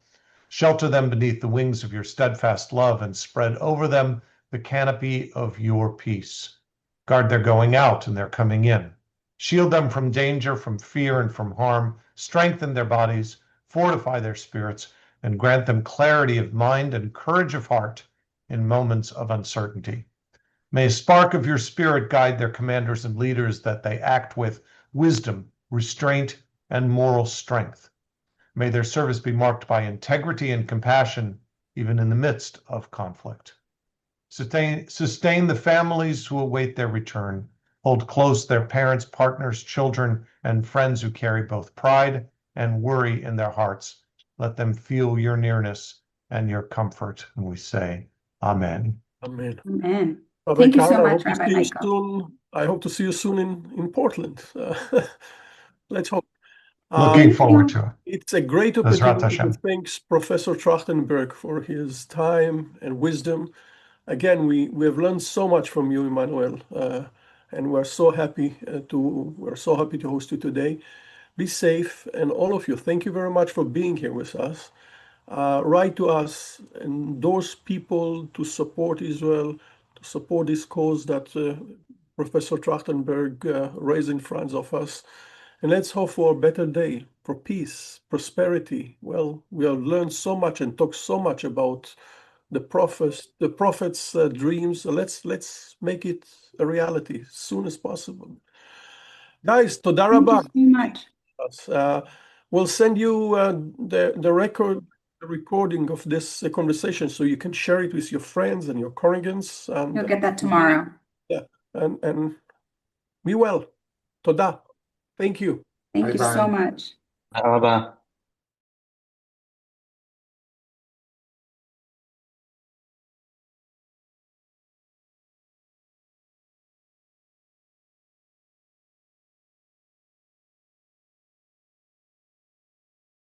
Shelter them beneath the wings of your steadfast love and spread over them the canopy of your peace. Guard their going out and their coming in. Shield them from danger, from fear, and from harm. Strengthen their bodies, fortify their spirits, and grant them clarity of mind and courage of heart in moments of uncertainty. May a spark of your spirit guide their commanders and leaders that they act with wisdom, restraint, and moral strength. May their service be marked by integrity and compassion, even in the midst of conflict. Sustain the families who await their return. Hold close their parents, partners, children, and friends who carry both pride and worry in their hearts. Let them feel your nearness and your comfort. And we say, Amen. Amen. Amen. Rabbi Thank you so Kahana, I much, hope to Rabbi see you Michael. soon. I hope to see you soon in Portland. Let's hope. Looking Thank forward you. to it. It's a great Bezrat opportunity to Hashem. thank Professor Trajtenberg for his time and wisdom. Again, we have learned so much from you, Emmanuel, and we're so happy to host you today. Be safe, and all of you, thank you very much for being here with us. Write to us, endorse people to support Israel, to support this cause that Professor Trachtenberg raised in front of us. And let's hope for a better day, for peace, prosperity. Well, we have learned so much and talked so much about the prophets' dreams. Let's make it a reality as soon as possible. Guys, toda Thank you rabah. so much. We'll send you the recording of this conversation so you can share it with your friends and your congregants. And You'll get that tomorrow. yeah, and be well. Toda. Thank you. Thank you so Bye-bye. much. תודה רבה.